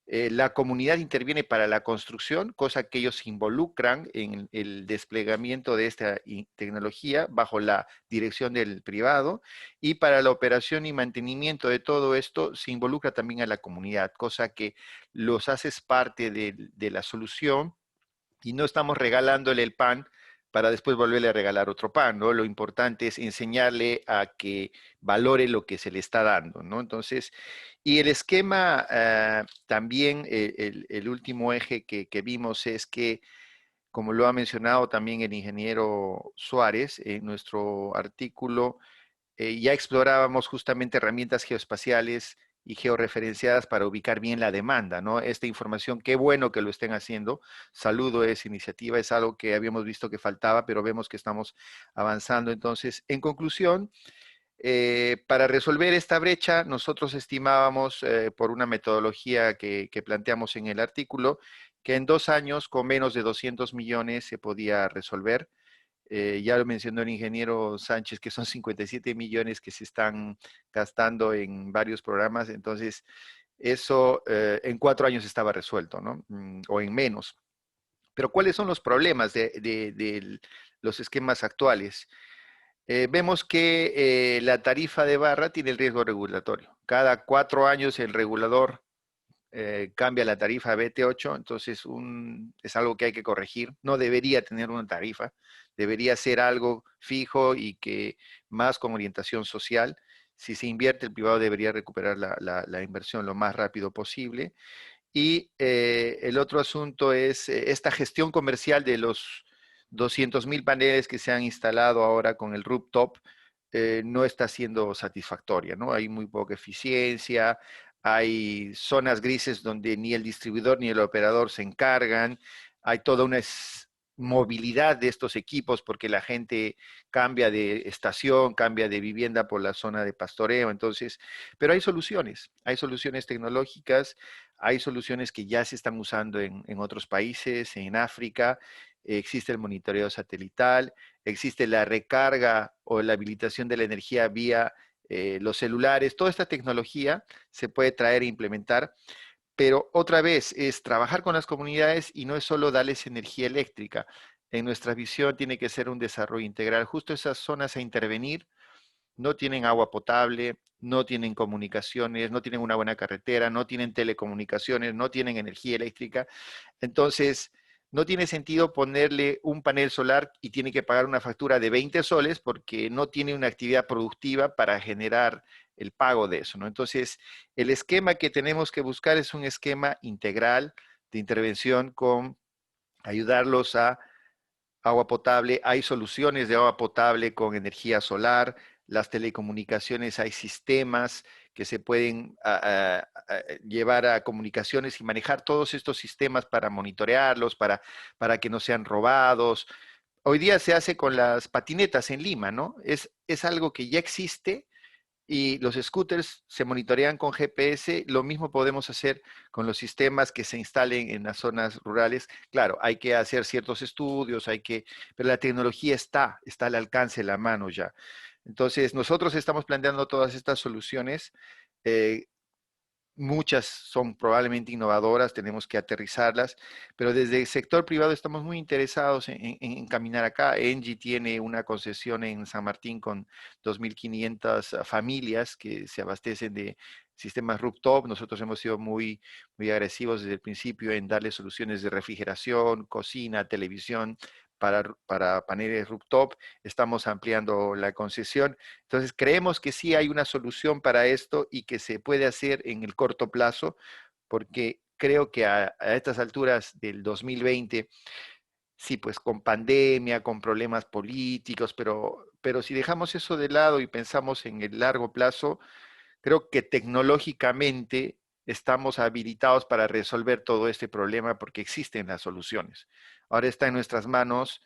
La comunidad interviene para la construcción, cosa que ellos se involucran en el desplegamiento de esta tecnología bajo la dirección del privado, y para la operación y mantenimiento de todo esto se involucra también a la comunidad, cosa que los haces parte de la solución y no estamos regalándole el pan para después volverle a regalar otro pan, ¿no? Lo importante es enseñarle a que valore lo que se le está dando, ¿no? Entonces, y el esquema, también el último eje que vimos es que, como lo ha mencionado también el ingeniero Suárez en nuestro artículo, ya explorábamos justamente herramientas geoespaciales y georreferenciadas para ubicar bien la demanda, ¿no? Esta información, qué bueno que lo estén haciendo. Saludo esa iniciativa, es algo que habíamos visto que faltaba, pero vemos que estamos avanzando. Entonces, en conclusión, para resolver esta brecha, nosotros estimábamos, por una metodología que planteamos en el artículo, que en 2 años, con menos de 200 millones, se podía resolver. Ya lo mencionó el ingeniero Sánchez, que son 57 millones que se están gastando en varios programas, entonces eso en 4 años estaba resuelto, ¿no? O en menos. Pero ¿cuáles son los problemas de los esquemas actuales? Vemos que la tarifa de barra tiene el riesgo regulatorio. Cada 4 años el regulador cambia la tarifa BT8, entonces es algo que hay que corregir. No debería tener una tarifa, debería ser algo fijo y que más con orientación social. Si se invierte, el privado debería recuperar la inversión lo más rápido posible. Y el otro asunto es esta gestión comercial de los 200.000 paneles que se han instalado ahora con el rooftop. No está siendo satisfactoria, ¿no? Hay muy poca eficiencia, hay zonas grises donde ni el distribuidor ni el operador se encargan, hay toda una movilidad de estos equipos porque la gente cambia de estación, cambia de vivienda por la zona de pastoreo, entonces, pero hay soluciones tecnológicas, hay soluciones que ya se están usando en otros países, en África, existe el monitoreo satelital, existe la recarga o la habilitación de la energía vía los celulares, toda esta tecnología se puede traer e implementar, pero otra vez es trabajar con las comunidades y no es solo darles energía eléctrica. En nuestra visión tiene que ser un desarrollo integral. Justo esas zonas a intervenir no tienen agua potable, no tienen comunicaciones, no tienen una buena carretera, no tienen telecomunicaciones, no tienen energía eléctrica. Entonces, no tiene sentido ponerle un panel solar y tiene que pagar una factura de 20 soles porque no tiene una actividad productiva para generar el pago de eso, ¿no? Entonces, el esquema que tenemos que buscar es un esquema integral de intervención con ayudarlos a agua potable. Hay soluciones de agua potable con energía solar, las telecomunicaciones, hay sistemas que se pueden llevar a comunicaciones y manejar todos estos sistemas para monitorearlos, para que no sean robados. Hoy día se hace con las patinetas en Lima, ¿no? Es algo que ya existe y los scooters se monitorean con GPS. Lo mismo podemos hacer con los sistemas que se instalen en las zonas rurales. Claro, hay que hacer ciertos estudios, pero la tecnología está al alcance de la mano ya. Entonces, nosotros estamos planteando todas estas soluciones. Muchas son probablemente innovadoras, tenemos que aterrizarlas, pero desde el sector privado estamos muy interesados en caminar acá. Engie tiene una concesión en San Martín con 2.500 familias que se abastecen de sistemas rooftop. Nosotros hemos sido muy agresivos desde el principio en darle soluciones de refrigeración, cocina, televisión para paneles rooftop. Estamos ampliando la concesión. Entonces, creemos que sí hay una solución para esto y que se puede hacer en el corto plazo, porque creo que a estas alturas del 2020, sí, pues con pandemia, con problemas políticos, pero si dejamos eso de lado y pensamos en el largo plazo, creo que tecnológicamente estamos habilitados para resolver todo este problema porque existen las soluciones. Ahora está en nuestras manos.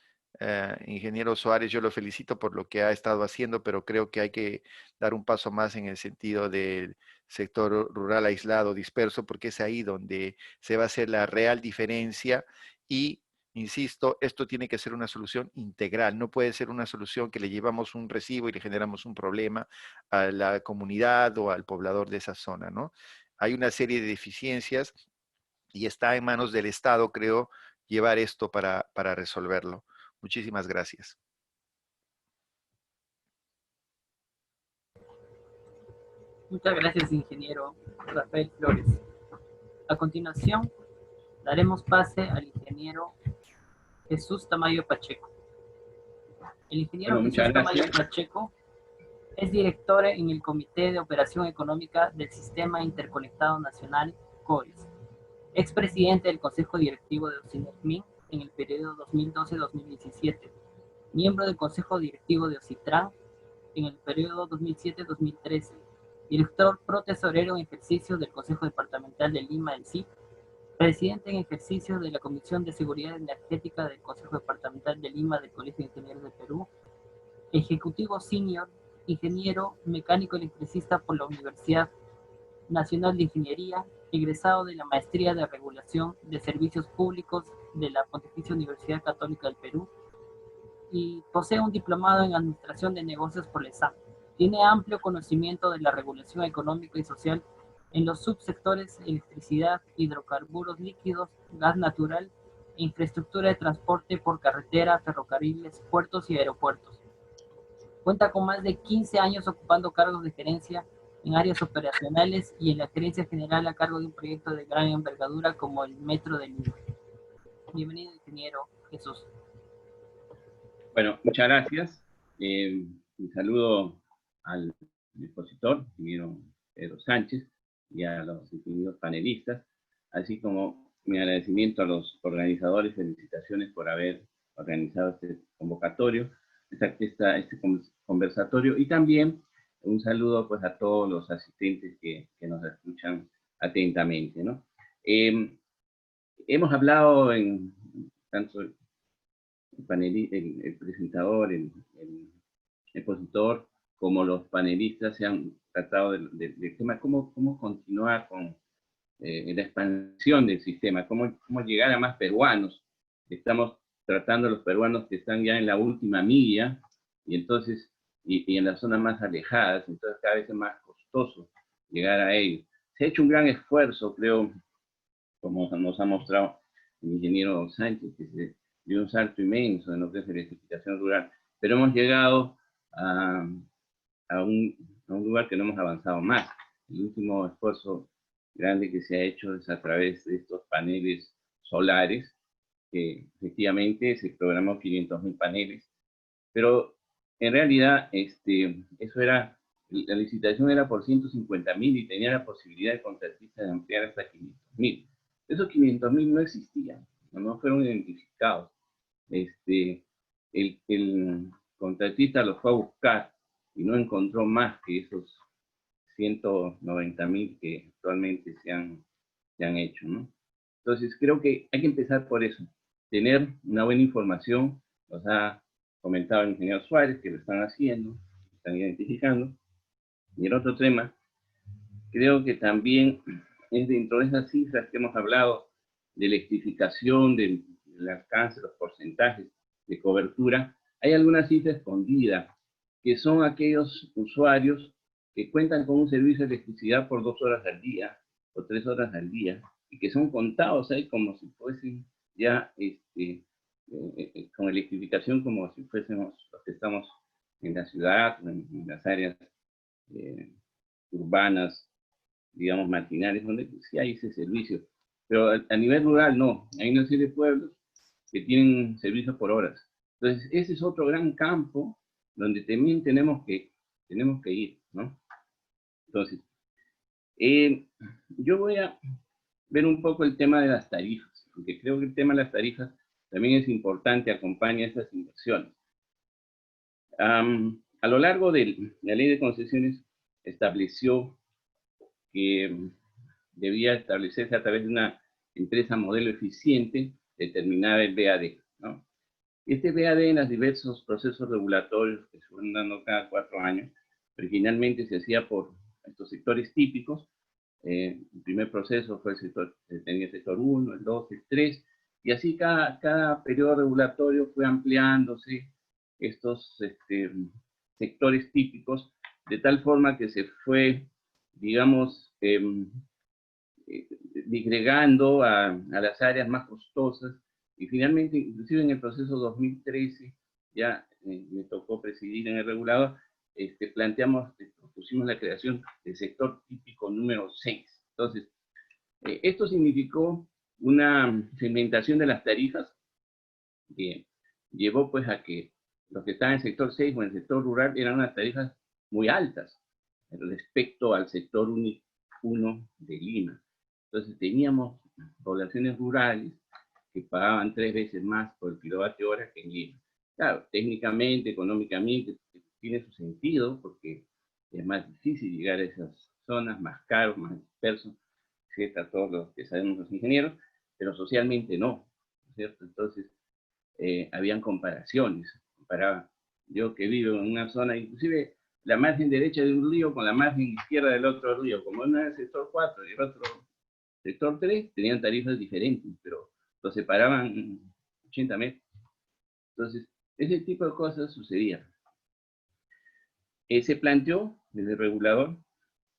Ingeniero Suárez, yo lo felicito por lo que ha estado haciendo, pero creo que hay que dar un paso más en el sentido del sector rural aislado, disperso, porque es ahí donde se va a hacer la real diferencia y, insisto, esto tiene que ser una solución integral, no puede ser una solución que le llevamos un recibo y le generamos un problema a la comunidad o al poblador de esa zona, ¿no? Hay una serie de deficiencias y está en manos del Estado, creo, llevar esto para resolverlo. Muchísimas gracias. Muchas gracias, ingeniero Rafael Flores. A continuación, daremos pase al ingeniero Jesús Tamayo Pacheco. El ingeniero Jesús Tamayo Pacheco es director en el Comité de Operación Económica del Sistema Interconectado Nacional, COES. Expresidente del Consejo Directivo de OCINERMIN en el periodo 2012-2017. Miembro del Consejo Directivo de OCITRAN en el periodo 2007-2013. Director protesorero en ejercicio del Consejo Departamental de Lima del CIP. Presidente en ejercicio de la Comisión de Seguridad Energética del Consejo Departamental de Lima del Colegio de Ingenieros del Perú. Ejecutivo senior, ingeniero mecánico electricista por la Universidad Nacional de Ingeniería, egresado de la Maestría de Regulación de Servicios Públicos de la Pontificia Universidad Católica del Perú y posee un diplomado en Administración de Negocios por la ESAM. Tiene amplio conocimiento de la regulación económica y social en los subsectores electricidad, hidrocarburos líquidos, gas natural e infraestructura de transporte por carretera, ferrocarriles, puertos y aeropuertos. Cuenta con más de 15 años ocupando cargos de gerencia en áreas operacionales y en la gerencia general a cargo de un proyecto de gran envergadura como el Metro de Lima. Bienvenido, ingeniero Jesús. Bueno, muchas gracias. Un saludo al expositor, ingeniero Pedro Sánchez, y a los distinguidos panelistas, así como mi agradecimiento a los organizadores. Felicitaciones por haber organizado este convocatorio, este conversatorio, y también un saludo pues a todos los asistentes que nos escuchan atentamente, ¿no? Hemos hablado tanto el presentador, el expositor, como los panelistas se han tratado del tema, cómo continuar con la expansión del sistema, cómo llegar a más peruanos. Estamos tratando a los peruanos que están ya en la última milla, y entonces, y en las zonas más alejadas, entonces cada vez es más costoso llegar a ellos. Se ha hecho un gran esfuerzo, creo, como nos ha mostrado el ingeniero Sánchez, que se dio un salto inmenso en lo que es electrificación rural, pero hemos llegado a un lugar que no hemos avanzado más. El último esfuerzo grande que se ha hecho es a través de estos paneles solares, que efectivamente se programó 500.000 paneles, pero en realidad eso era, la licitación era por 150.000 y tenía la posibilidad de contratista de ampliar hasta 500.000. Esos 500.000 no existían, no fueron identificados. El contratista los fue a buscar y no encontró más que esos 190.000 que actualmente se han hecho, ¿no? Entonces creo que hay que empezar por eso, tener una buena información. Nos ha comentado el ingeniero Suárez que lo están haciendo, están identificando, Y el otro tema, creo que también es dentro de esas cifras que hemos hablado de electrificación, del alcance, los porcentajes de cobertura, hay alguna cifra escondida, que son aquellos usuarios que cuentan con un servicio de electricidad por 2 horas al día o 3 horas al día, y que son contados ahí como si fuesen ya con electrificación, como si fuésemos los que estamos en la ciudad, en las áreas urbanas, digamos, marginales, donde sí hay ese servicio. Pero a nivel rural no, hay una serie de pueblos que tienen servicios por horas. Entonces, ese es otro gran campo donde también tenemos que ir, ¿no? Entonces, yo voy a ver un poco el tema de las tarifas, porque creo que el tema de las tarifas también es importante, acompaña estas inversiones. A lo largo de la ley de concesiones estableció que debía establecerse a través de una empresa modelo eficiente, determinar el BAD, ¿no? Este BAD en los diversos procesos regulatorios que se van dando cada 4 años, originalmente se hacía por estos sectores típicos. El primer proceso fue tenía el sector 1, el 2, el 3, y así cada periodo regulatorio fue ampliándose estos sectores típicos, de tal forma que se fue, digamos, disgregando a las áreas más costosas, y finalmente, inclusive en el proceso 2013, ya me tocó presidir en el regulador, pusimos la creación del sector típico número 6. Entonces, esto significó una segmentación de las tarifas que llevó pues a que los que estaban en el sector 6 o en el sector rural eran unas tarifas muy altas respecto al sector 1 de Lima. Entonces teníamos poblaciones rurales que pagaban 3 veces más por el kilovatio hora que en Lima. Claro, técnicamente, económicamente, tiene su sentido porque es más difícil llegar a esas zonas, más caro, más disperso, etcétera, todos los que sabemos los ingenieros, pero socialmente no, ¿cierto? Entonces, habían comparaciones. Comparaba yo que vivo en una zona, inclusive la margen derecha de un río con la margen izquierda del otro río, como en el sector 4 y el otro sector 3, tenían tarifas diferentes, pero los separaban 80 metros. Entonces, ese tipo de cosas sucedían. Se planteó desde el regulador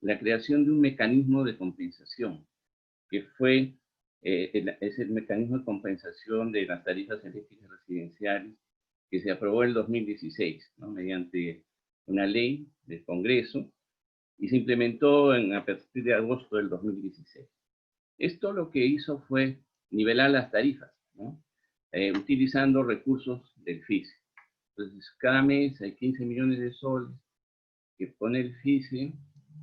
la creación de un mecanismo de compensación, que fue es el mecanismo de compensación de las tarifas eléctricas residenciales que se aprobó en el 2016, ¿no? Mediante una ley del Congreso, y se implementó a partir de agosto del 2016. Esto lo que hizo fue nivelar las tarifas, ¿no? Utilizando recursos del FICE. Entonces, cada mes hay 15 millones de soles que pone el FICE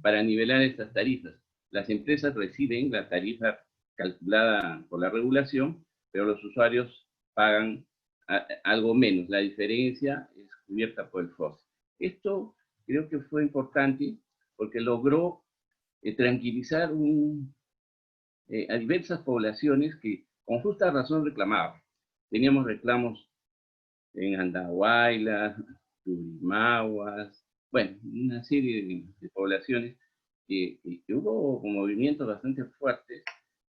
para nivelar estas tarifas. Las empresas reciben la tarifa calculada por la regulación, pero los usuarios pagan algo menos. La diferencia es cubierta por el FOSE. Esto creo que fue importante porque logró tranquilizar a diversas poblaciones que con justa razón reclamaban. Teníamos reclamos en Andahuaylas, Turimaguas, bueno, una serie de poblaciones que hubo movimientos bastante fuertes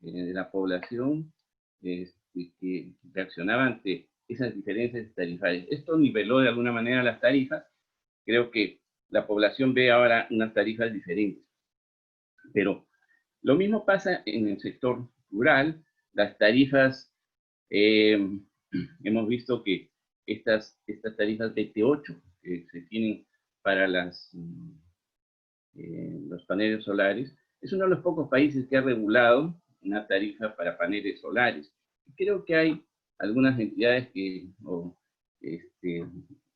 de la población que reaccionaba ante esas diferencias tarifarias. Esto niveló de alguna manera las tarifas. Creo que la población ve ahora unas tarifas diferentes. Pero lo mismo pasa en el sector rural. Las tarifas, hemos visto que estas tarifas BT8 que se tienen para los paneles solares, es uno de los pocos países que ha regulado una tarifa para paneles solares. Creo que hay algunas entidades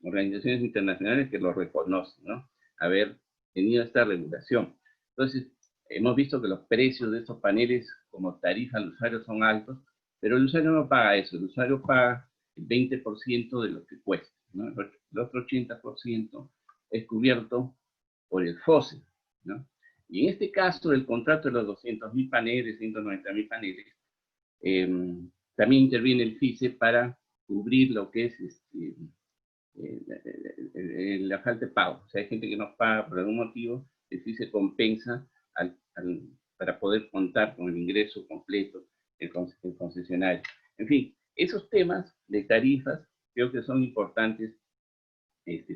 organizaciones internacionales que lo reconocen, ¿no? Haber tenido esta regulación. Entonces, hemos visto que los precios de estos paneles como tarifa al usuario son altos, pero el usuario no paga eso, el usuario paga el 20% de lo que cuesta, ¿no? El otro 80% es cubierto por el FOSE, ¿no? Y en este caso, el contrato de los 200.000 paneles, 190.000 paneles, también interviene el FICE para cubrir lo que es la falta de pago. O sea, hay gente que no paga por algún motivo sí se compensa para poder contar con el ingreso completo del concesionario. En fin, esos temas de tarifas creo que son importantes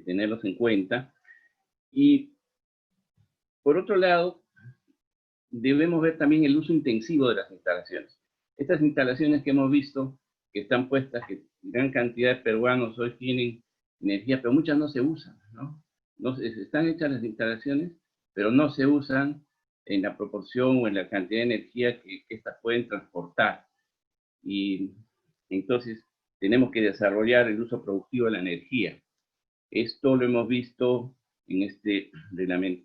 tenerlos en cuenta. Y por otro lado, debemos ver también el uso intensivo de las instalaciones. Estas instalaciones que hemos visto, que están puestas, que gran cantidad de peruanos hoy tienen energía, pero muchas no se usan, ¿no? Están hechas las instalaciones, pero no se usan en la proporción o en la cantidad de energía que estas pueden transportar. Y entonces tenemos que desarrollar el uso productivo de la energía. Esto lo hemos visto en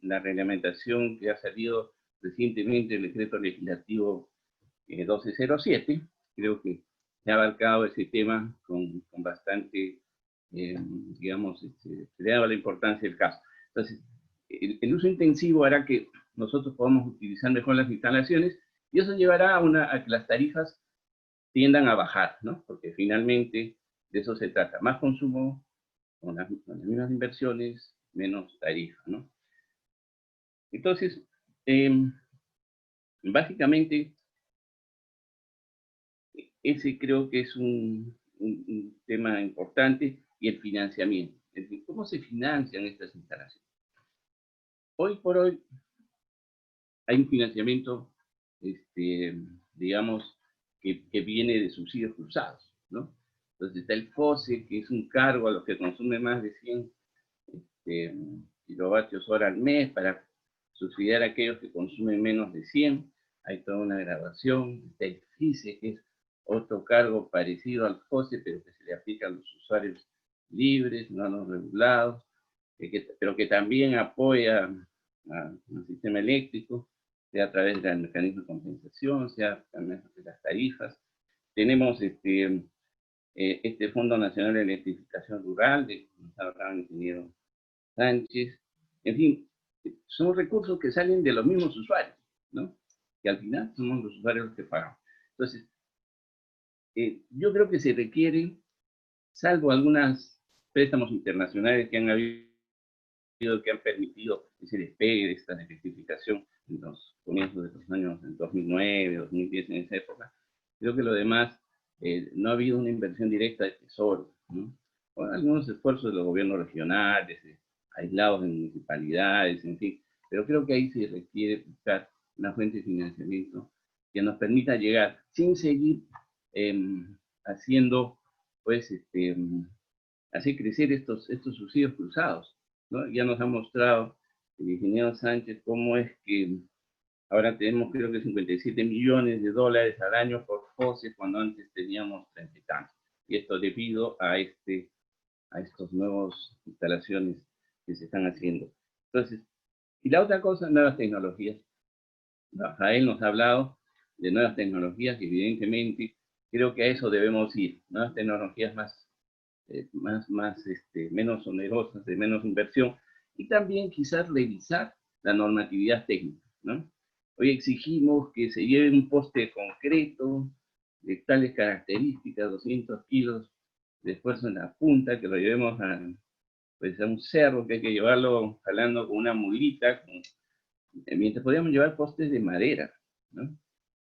la reglamentación que ha salido recientemente, el decreto legislativo 1207. Creo que se ha abarcado ese tema con bastante, digamos, se le ha dado la importancia del caso. Entonces, el uso intensivo hará que nosotros podamos utilizar mejor las instalaciones y eso llevará a que las tarifas tiendan a bajar, ¿no? Porque finalmente de eso se trata. Más consumo, con las mismas inversiones, menos tarifa, ¿no? Entonces, básicamente, ese creo que es un tema importante, y el financiamiento. Es decir, ¿cómo se financian estas instalaciones? Hoy por hoy hay un financiamiento, digamos, que viene de subsidios cruzados, ¿no? Entonces está el FOSE, que es un cargo a los que consumen más de 100 kilovatios hora al mes para subsidiar a aquellos que consumen menos de 100. Hay toda una graduación. Está el FICE, que es otro cargo parecido al FOSE, pero que se le aplica a los usuarios libres, no a los regulados, pero que también apoya al sistema eléctrico, sea a través del mecanismo de compensación, sea a través de las tarifas. Tenemos este Fondo Nacional de Electrificación Rural, de que nos hablaba el ingeniero Sánchez. En fin, son recursos que salen de los mismos usuarios, ¿no? Que al final somos los usuarios los que pagamos. Entonces, yo creo que se requiere, salvo algunos préstamos internacionales que han habido, que han permitido ese despegue de esta electrificación en los comienzos de los años 2009, 2010, en esa época, creo que lo demás, no ha habido una inversión directa de tesoro, ¿no? Con algunos esfuerzos de los gobiernos regionales, aislados en municipalidades, en fin, pero creo que ahí se requiere buscar una fuente de financiamiento que nos permita llegar sin seguir haciendo, pues, hacer crecer estos subsidios cruzados, ¿no? Ya nos ha mostrado el ingeniero Sánchez cómo es que ahora tenemos, creo que 57 millones de dólares al año por FOSE, cuando antes teníamos 30 y tantos. Y esto debido a estos nuevos instalaciones que se están haciendo. Entonces, y la otra cosa, nuevas tecnologías. Rafael nos ha hablado de nuevas tecnologías, y evidentemente creo que a eso debemos ir. Nuevas tecnologías menos onerosas, de menos inversión, y también quizás revisar la normatividad técnica, ¿no? Hoy exigimos que se lleve un poste concreto de tales características, 200 kilos de esfuerzo en la punta, que lo llevemos a un cerro, que hay que llevarlo jalando con una mulita, mientras podríamos llevar postes de madera, ¿no?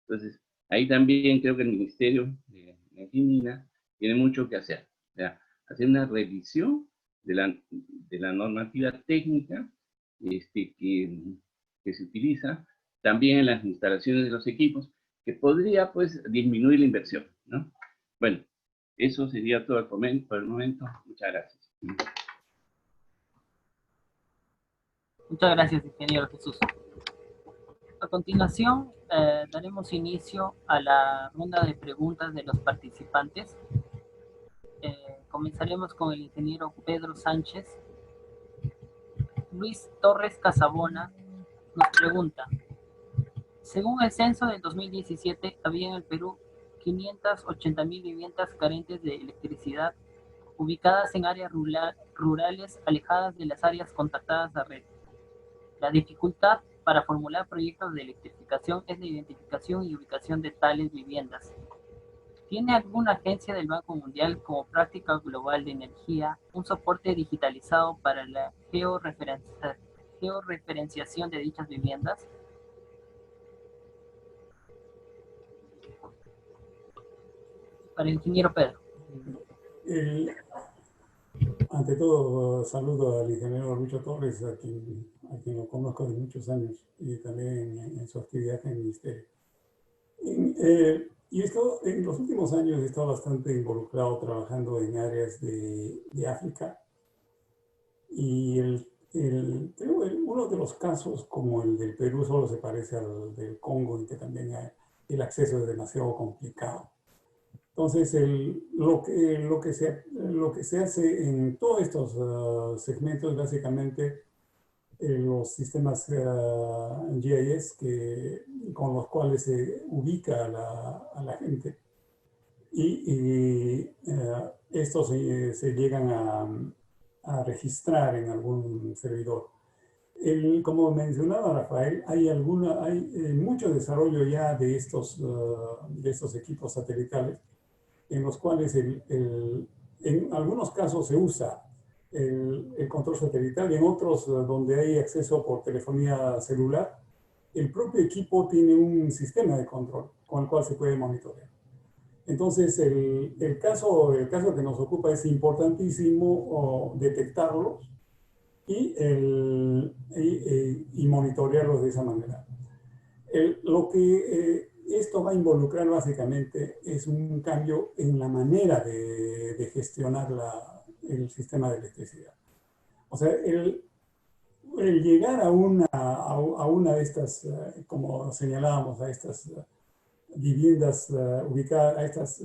Entonces, ahí también creo que el Ministerio de Energía y Minas tiene mucho que hacer. O sea, hacer una revisión de la normativa técnica que se utiliza también en las instalaciones de los equipos, que podría, pues, disminuir la inversión, ¿no? Bueno, eso sería todo por el momento. Muchas gracias. Muchas gracias, ingeniero Jesús. A continuación, daremos inicio a la ronda de preguntas de los participantes. Comenzaremos con el ingeniero Pedro Sánchez. Luis Torres Casabona nos pregunta: según el censo del 2017, había en el Perú 580.000 viviendas carentes de electricidad, ubicadas en áreas rurales alejadas de las áreas contactadas a red. La dificultad para formular proyectos de electrificación es la identificación y ubicación de tales viviendas. ¿Tiene alguna agencia del Banco Mundial, como Práctica Global de Energía, un soporte digitalizado para la georreferenciación de dichas viviendas? Para el ingeniero Pedro. Ante todo, saludo al ingeniero Lucho Torres, a quien lo conozco de muchos años y también en su actividad en el ministerio. Y esto, en los últimos años he estado bastante involucrado trabajando en áreas de África. Y uno de los casos, como el del Perú, solo se parece al del Congo, en que también el acceso es demasiado complicado. Entonces, lo que se hace en todos estos segmentos, básicamente, los sistemas GIS con los cuales se ubica a la gente, y estos se llegan a registrar en algún servidor. Como mencionaba Rafael, hay mucho desarrollo ya de estos equipos satelitales, en los cuales en algunos casos se usa el control satelital, y en otros donde hay acceso por telefonía celular, el propio equipo tiene un sistema de control con el cual se puede monitorear. Entonces, el caso que nos ocupa es importantísimo detectarlos y monitorearlos de esa manera. Lo que esto va a involucrar básicamente es un cambio en la manera de gestionar el sistema de electricidad. O sea, el llegar a una de estas, como señalábamos, a estas viviendas ubicadas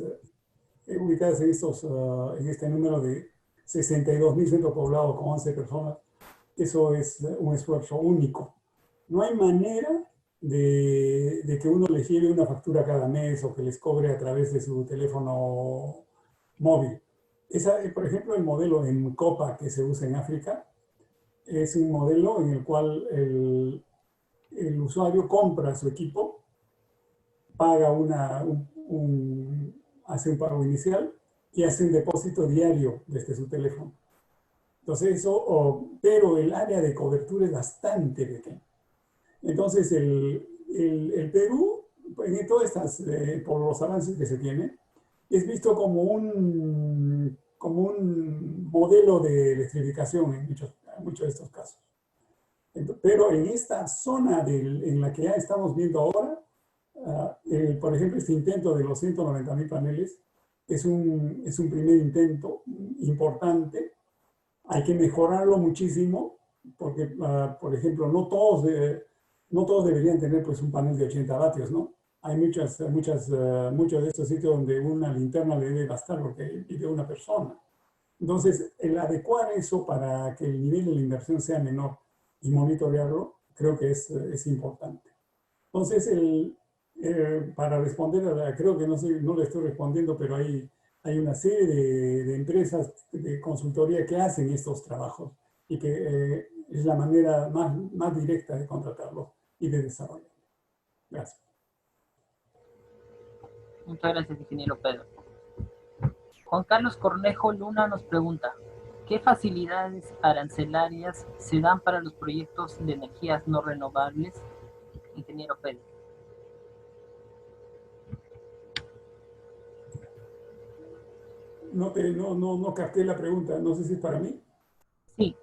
en este número de 62.000 centros poblados con 11 personas, eso es un esfuerzo único. No hay manera de que uno les lleve una factura cada mes o que les cobre a través de su teléfono móvil. Por ejemplo, el modelo en Copa que se usa en África es un modelo en el cual el usuario compra su equipo, paga hace un pago inicial y hace un depósito diario desde su teléfono. Entonces pero el área de cobertura es bastante pequeña. Entonces el Perú, en todas estas, por los avances que se tiene, es visto como un modelo de electrificación en muchos de estos casos. Pero en esta zona en la que ya estamos viendo ahora, por ejemplo, este intento de los 190.000 paneles es un primer intento importante. Hay que mejorarlo muchísimo porque, por ejemplo, no todos deberían tener pues, un panel de 80 vatios, ¿no? Hay muchos de estos sitios donde una linterna le debe bastar porque vive una persona. Entonces, el adecuar eso para que el nivel de la inversión sea menor y monitorearlo, creo que es importante. Entonces, para responder, creo que no le estoy respondiendo, pero hay una serie de empresas de consultoría que hacen estos trabajos y que es la manera más directa de contratarlos y de desarrollarlos. Gracias. Muchas gracias, ingeniero Pedro. Juan Carlos Cornejo Luna nos pregunta, ¿qué facilidades arancelarias se dan para los proyectos de energías no renovables? Ingeniero Pedro. No capté la pregunta, no sé si es para mí. Sí,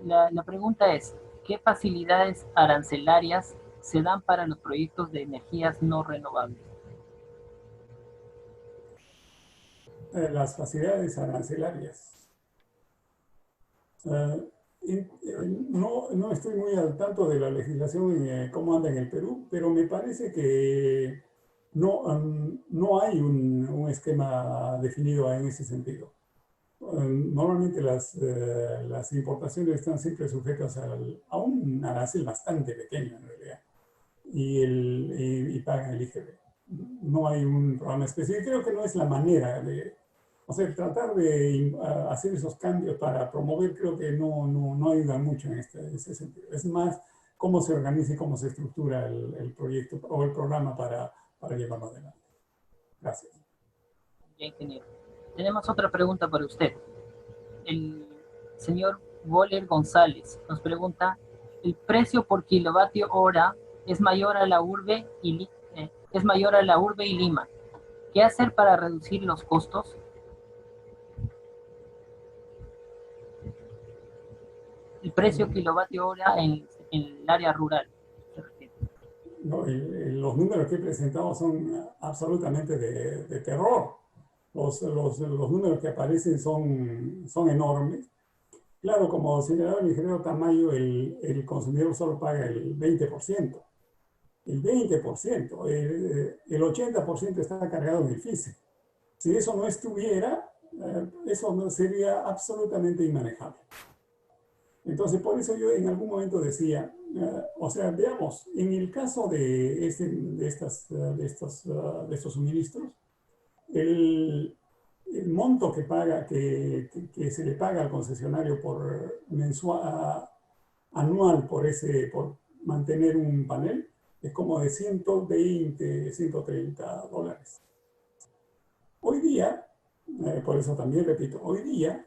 la pregunta es, ¿qué facilidades arancelarias se dan para los proyectos de energías no renovables? Las facilidades arancelarias. No estoy muy al tanto de la legislación, cómo anda en el Perú, pero me parece que no hay un esquema definido en ese sentido. Normalmente las importaciones están siempre sujetas a un arancel bastante pequeño en realidad y pagan el IGB. No hay un programa específico. Creo que no es la manera tratar de hacer esos cambios para promover, creo que no ayuda mucho en ese sentido. Es más cómo se organiza y cómo se estructura el proyecto o el programa para llevarlo adelante. Gracias. Bien, ingeniero. Tenemos otra pregunta para usted. El señor Voler González nos pregunta, ¿el precio por kilovatio hora es mayor a la urbe y Lima? ¿Qué hacer para reducir los costos? El precio kilovatio hora en el área rural. No, los números que he presentado son absolutamente de terror. Los números que aparecen son enormes. Claro, como señalaba el ingeniero Tamayo, el consumidor solo paga el 20%. El 20%, el 80% está cargado en el FISE. Si eso no estuviera, eso no sería absolutamente inmanejable. Entonces, por eso yo en algún momento decía, o sea, veamos, en el caso de estos suministros, el monto que se le paga al concesionario por anual por mantener un panel es como de 120, 130 dólares. Hoy día, por eso también repito, hoy día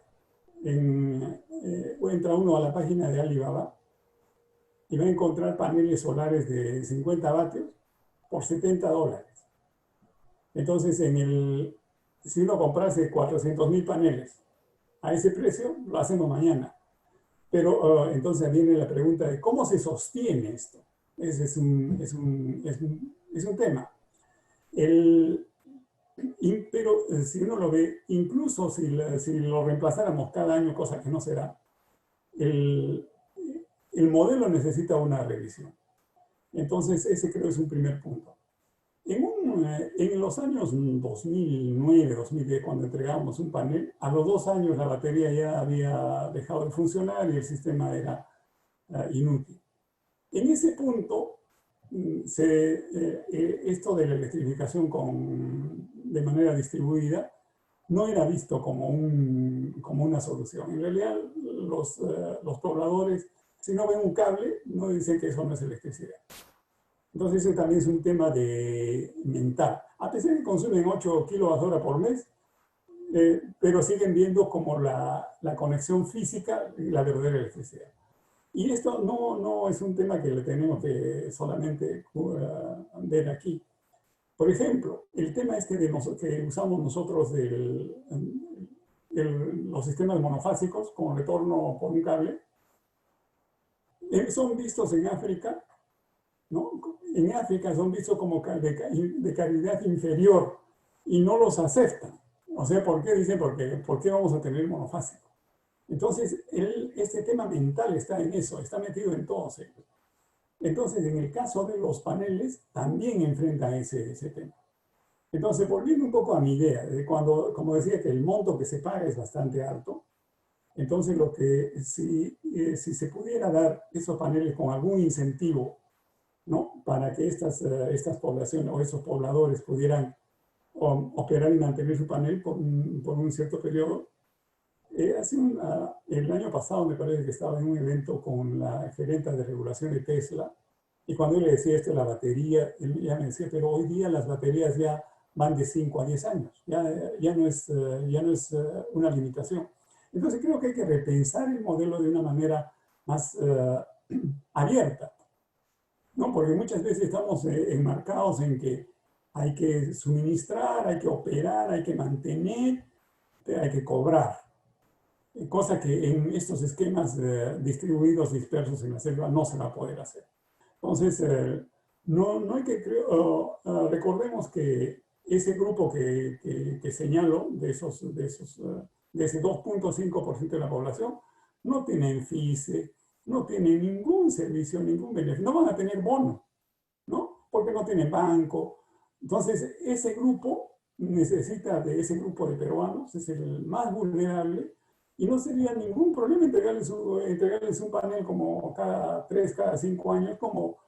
entra uno a la página de Alibaba y va a encontrar paneles solares de 50 vatios por 70 dólares. Entonces, si uno comprase 400.000 paneles a ese precio, lo hacemos mañana. Pero entonces viene la pregunta de cómo se sostiene esto. Ese es un tema. Pero si uno lo ve, incluso si lo reemplazáramos cada año, cosa que no será, el modelo necesita una revisión. Entonces, ese creo es un primer punto. En los años 2009, 2010, cuando entregábamos un panel, a los 2 años la batería ya había dejado de funcionar y el sistema era inútil. En ese punto, esto de la electrificación de manera distribuida no era visto como una solución. En realidad, los pobladores, si no ven un cable, no dicen que eso no es electricidad. Entonces, ese también es un tema mental. A pesar de que consumen 8 kWh por mes, pero siguen viendo como la conexión física y la verdadera electricidad. Y esto no es un tema que le tenemos que solamente ver aquí. Por ejemplo, el tema que usamos nosotros los sistemas monofásicos con retorno por un cable, son vistos en África, ¿no? En África son vistos como de calidad inferior y no los aceptan. O sea, ¿por qué? Dicen, ¿por qué vamos a tener monofásico? Entonces, este tema mental está en eso, está metido en todos ellos. Entonces, en el caso de los paneles, también enfrenta ese tema. Entonces, volviendo un poco a mi idea, como decía que el monto que se paga es bastante alto, entonces si se pudiera dar esos paneles con algún incentivo, ¿no? Para que estas poblaciones o esos pobladores pudieran operar y mantener su panel por un cierto periodo. El año pasado me parece que estaba en un evento con la gerente de regulación de Tesla y cuando yo le decía esto de la batería, él ya me decía, pero hoy día las baterías ya van de 5 a 10 años, ya no es una limitación. Entonces creo que hay que repensar el modelo de una manera más abierta, ¿no? Porque muchas veces estamos enmarcados en que hay que suministrar, hay que operar, hay que mantener, hay que cobrar. Cosa que en estos esquemas distribuidos, dispersos en la selva, no se va a poder hacer. Entonces, no hay que recordemos que ese grupo que señalo, de ese 2.5% de la población, no tienen FISE, no tienen ningún servicio, ningún beneficio, no van a tener bono, ¿no? Porque no tienen banco. Entonces, ese grupo necesita de ese grupo de peruanos, es el más vulnerable, y no sería ningún problema entregarles un panel como cada 3, cada 5 años como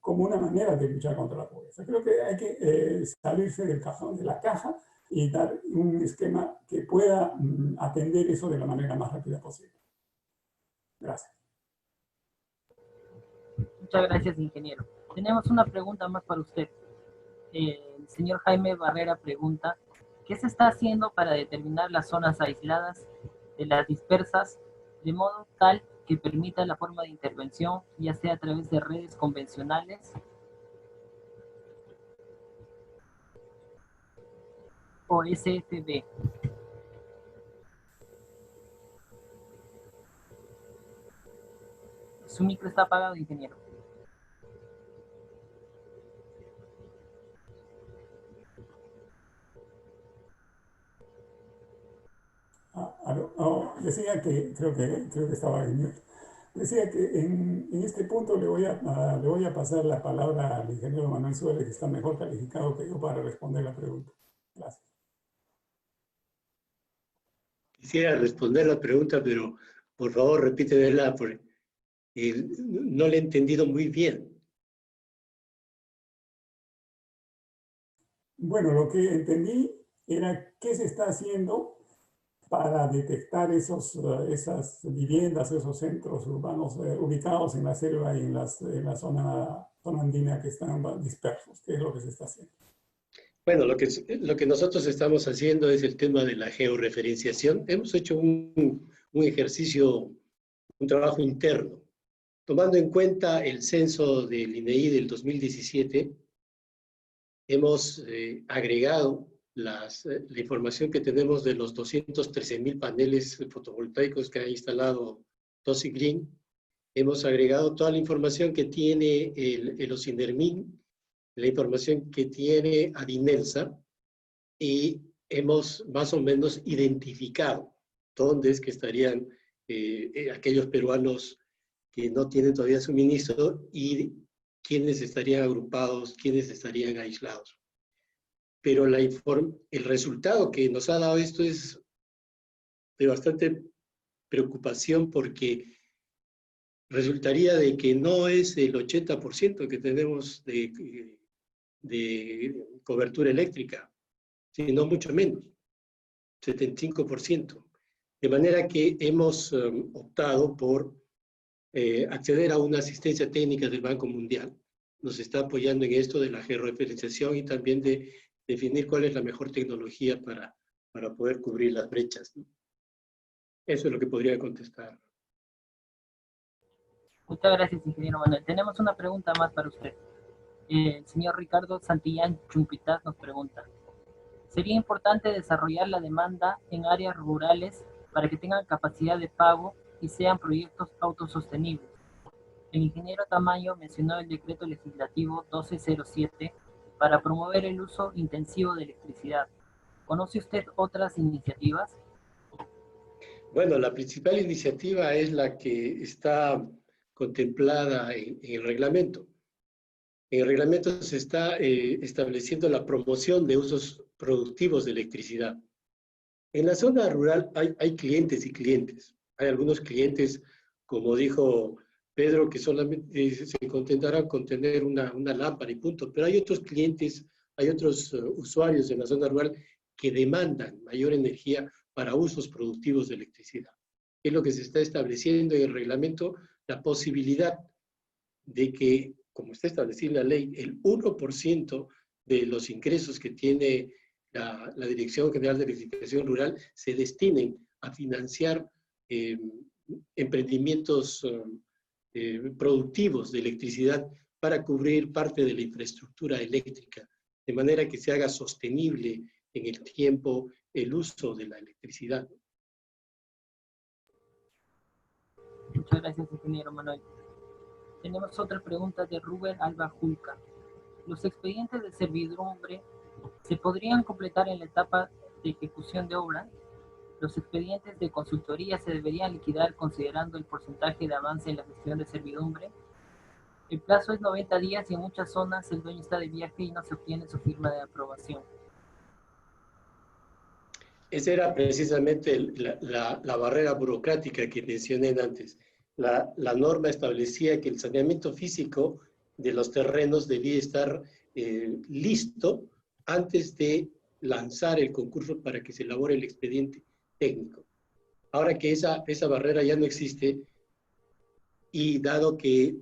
una manera de luchar contra la pobreza. Creo que hay que salirse del cajón, de la caja y dar un esquema que pueda atender eso de la manera más rápida posible. Gracias. Muchas gracias, ingeniero. Tenemos una pregunta más para usted. El señor Jaime Barrera pregunta, ¿qué se está haciendo para determinar las zonas aisladas de las dispersas de modo tal que permita la forma de intervención, ya sea a través de redes convencionales o SFB. Su micro está apagado, ingeniero. Decía que, creo que estaba en mute. Decía que en este punto le voy a pasar la palabra al ingeniero Manuel Suárez, que está mejor calificado que yo para responder la pregunta. Gracias. Quisiera responder la pregunta, pero por favor repítemela, porque no la he entendido muy bien. Bueno, lo que entendí era qué se está haciendo para detectar esas viviendas, esos centros urbanos ubicados en la selva y en la zona andina que están dispersos. ¿Qué es lo que se está haciendo? Bueno, lo que nosotros estamos haciendo es el tema de la georreferenciación. Hemos hecho un ejercicio, un trabajo interno. Tomando en cuenta el censo del INEI del 2017, hemos agregado la información que tenemos de los 213.000 paneles fotovoltaicos que ha instalado Tosi Green. Hemos agregado toda la información que tiene el Ocinermin, la información que tiene Adinelsa, y hemos más o menos identificado dónde es que estarían aquellos peruanos que no tienen todavía suministro y quiénes estarían agrupados, quiénes estarían aislados. Pero el resultado que nos ha dado esto es de bastante preocupación, porque resultaría de que no es el 80% que tenemos de cobertura eléctrica, sino mucho menos, 75%. De manera que hemos optado por acceder a una asistencia técnica del Banco Mundial. Nos está apoyando en esto de la georreferenciación y también de definir cuál es la mejor tecnología para poder cubrir las brechas, ¿no? Eso es lo que podría contestar. Muchas gracias, ingeniero Manuel. Tenemos una pregunta más para usted. El señor Ricardo Santillán Chumpitaz nos pregunta: ¿sería importante desarrollar la demanda en áreas rurales para que tengan capacidad de pago y sean proyectos autosostenibles? El ingeniero Tamayo mencionó el decreto legislativo 1207 para promover el uso intensivo de electricidad. ¿Conoce usted otras iniciativas? Bueno, la principal iniciativa es la que está contemplada en el reglamento. En el reglamento se está estableciendo la promoción de usos productivos de electricidad. En la zona rural hay clientes y clientes. Hay algunos clientes, como dijo Pedro, que solamente se contentarán con tener una lámpara y punto. Pero hay otros clientes, hay otros usuarios en la zona rural que demandan mayor energía para usos productivos de electricidad. Es lo que se está estableciendo en el reglamento, la posibilidad de que, como está establecida en la ley, el 1% de los ingresos que tiene la Dirección General de Electrificación Rural se destinen a financiar emprendimientos productivos de electricidad para cubrir parte de la infraestructura eléctrica, de manera que se haga sostenible en el tiempo el uso de la electricidad. Muchas gracias, ingeniero Manuel. Tenemos otra pregunta de Rubén Alba Julca. ¿Los expedientes de servidumbre se podrían completar en la etapa de ejecución de obra? ¿Los expedientes de consultoría se deberían liquidar considerando el porcentaje de avance en la gestión de servidumbre? El plazo es 90 días y en muchas zonas el dueño está de viaje y no se obtiene su firma de aprobación. Esa era precisamente la barrera burocrática que mencioné antes. La norma establecía que el saneamiento físico de los terrenos debía estar listo antes de lanzar el concurso para que se elabore el expediente técnico. Ahora que esa barrera ya no existe, y dado que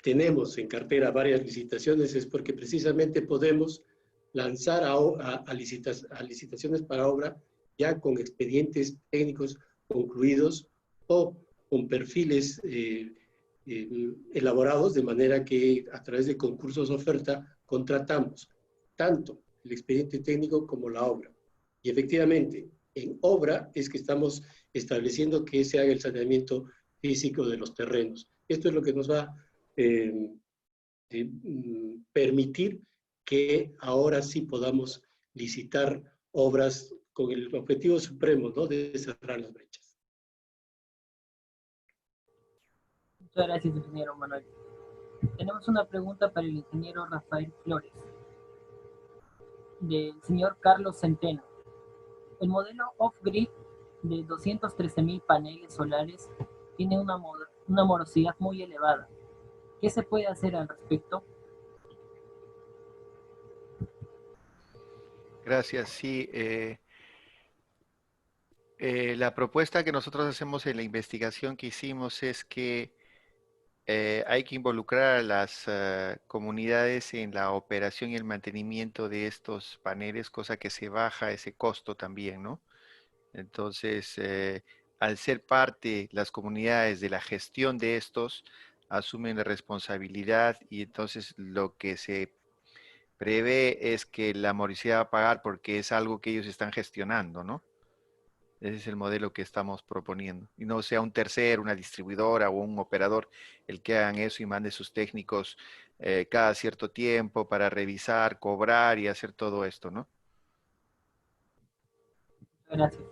tenemos en cartera varias licitaciones, es porque precisamente podemos lanzar a licitaciones para obra ya con expedientes técnicos concluidos o con perfiles elaborados, de manera que a través de concursos de oferta contratamos tanto el expediente técnico como la obra. Y efectivamente, en obra es que estamos estableciendo que se haga el saneamiento físico de los terrenos. Esto es lo que nos va a permitir que ahora sí podamos licitar obras con el objetivo supremo, ¿no?, de cerrar las brechas. Muchas gracias, ingeniero Manuel. Tenemos una pregunta para el ingeniero Rafael Flores, del señor Carlos Centeno. El modelo off-grid de 213.000 paneles solares tiene una morosidad muy elevada. ¿Qué se puede hacer al respecto? Gracias. Sí, la propuesta que nosotros hacemos en la investigación que hicimos es que hay que involucrar a las comunidades en la operación y el mantenimiento de estos paneles, cosa que se baja ese costo también, ¿no? Entonces, al ser parte las comunidades de la gestión de estos, asumen la responsabilidad y entonces lo que se prevé es que la morosidad va a pagar porque es algo que ellos están gestionando, ¿no? Ese es el modelo que estamos proponiendo. Y no sea un tercero, una distribuidora o un operador el que hagan eso y mande sus técnicos cada cierto tiempo para revisar, cobrar y hacer todo esto, ¿no? Gracias.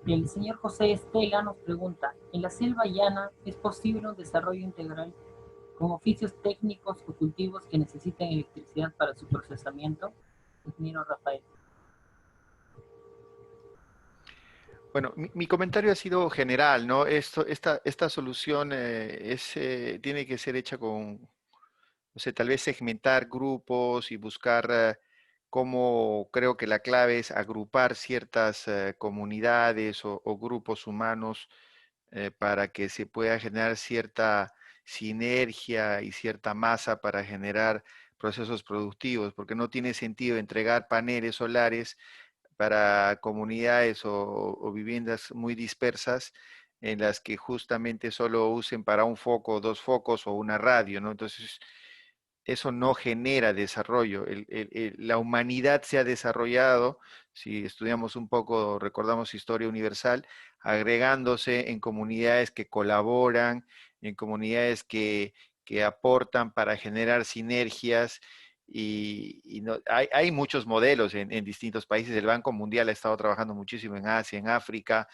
El señor José Estela nos pregunta, ¿en la selva llana es posible un desarrollo integral con oficios técnicos o cultivos que necesiten electricidad para su procesamiento? Ingeniero Rafael. Bueno, mi comentario ha sido general, ¿no? Esta solución tiene que ser hecha con, no sé, tal vez segmentar grupos y buscar cómo creo que la clave es agrupar ciertas comunidades o grupos humanos para que se pueda generar cierta sinergia y cierta masa para generar procesos productivos, porque no tiene sentido entregar paneles solares para comunidades o viviendas muy dispersas en las que justamente solo usen para un foco, dos focos o una radio, ¿no? Entonces, eso no genera desarrollo. La humanidad se ha desarrollado, si estudiamos un poco, recordamos historia universal, agregándose en comunidades que colaboran, en comunidades que aportan para generar sinergias. Y no, hay muchos modelos en distintos países. El Banco Mundial ha estado trabajando muchísimo en Asia, en África,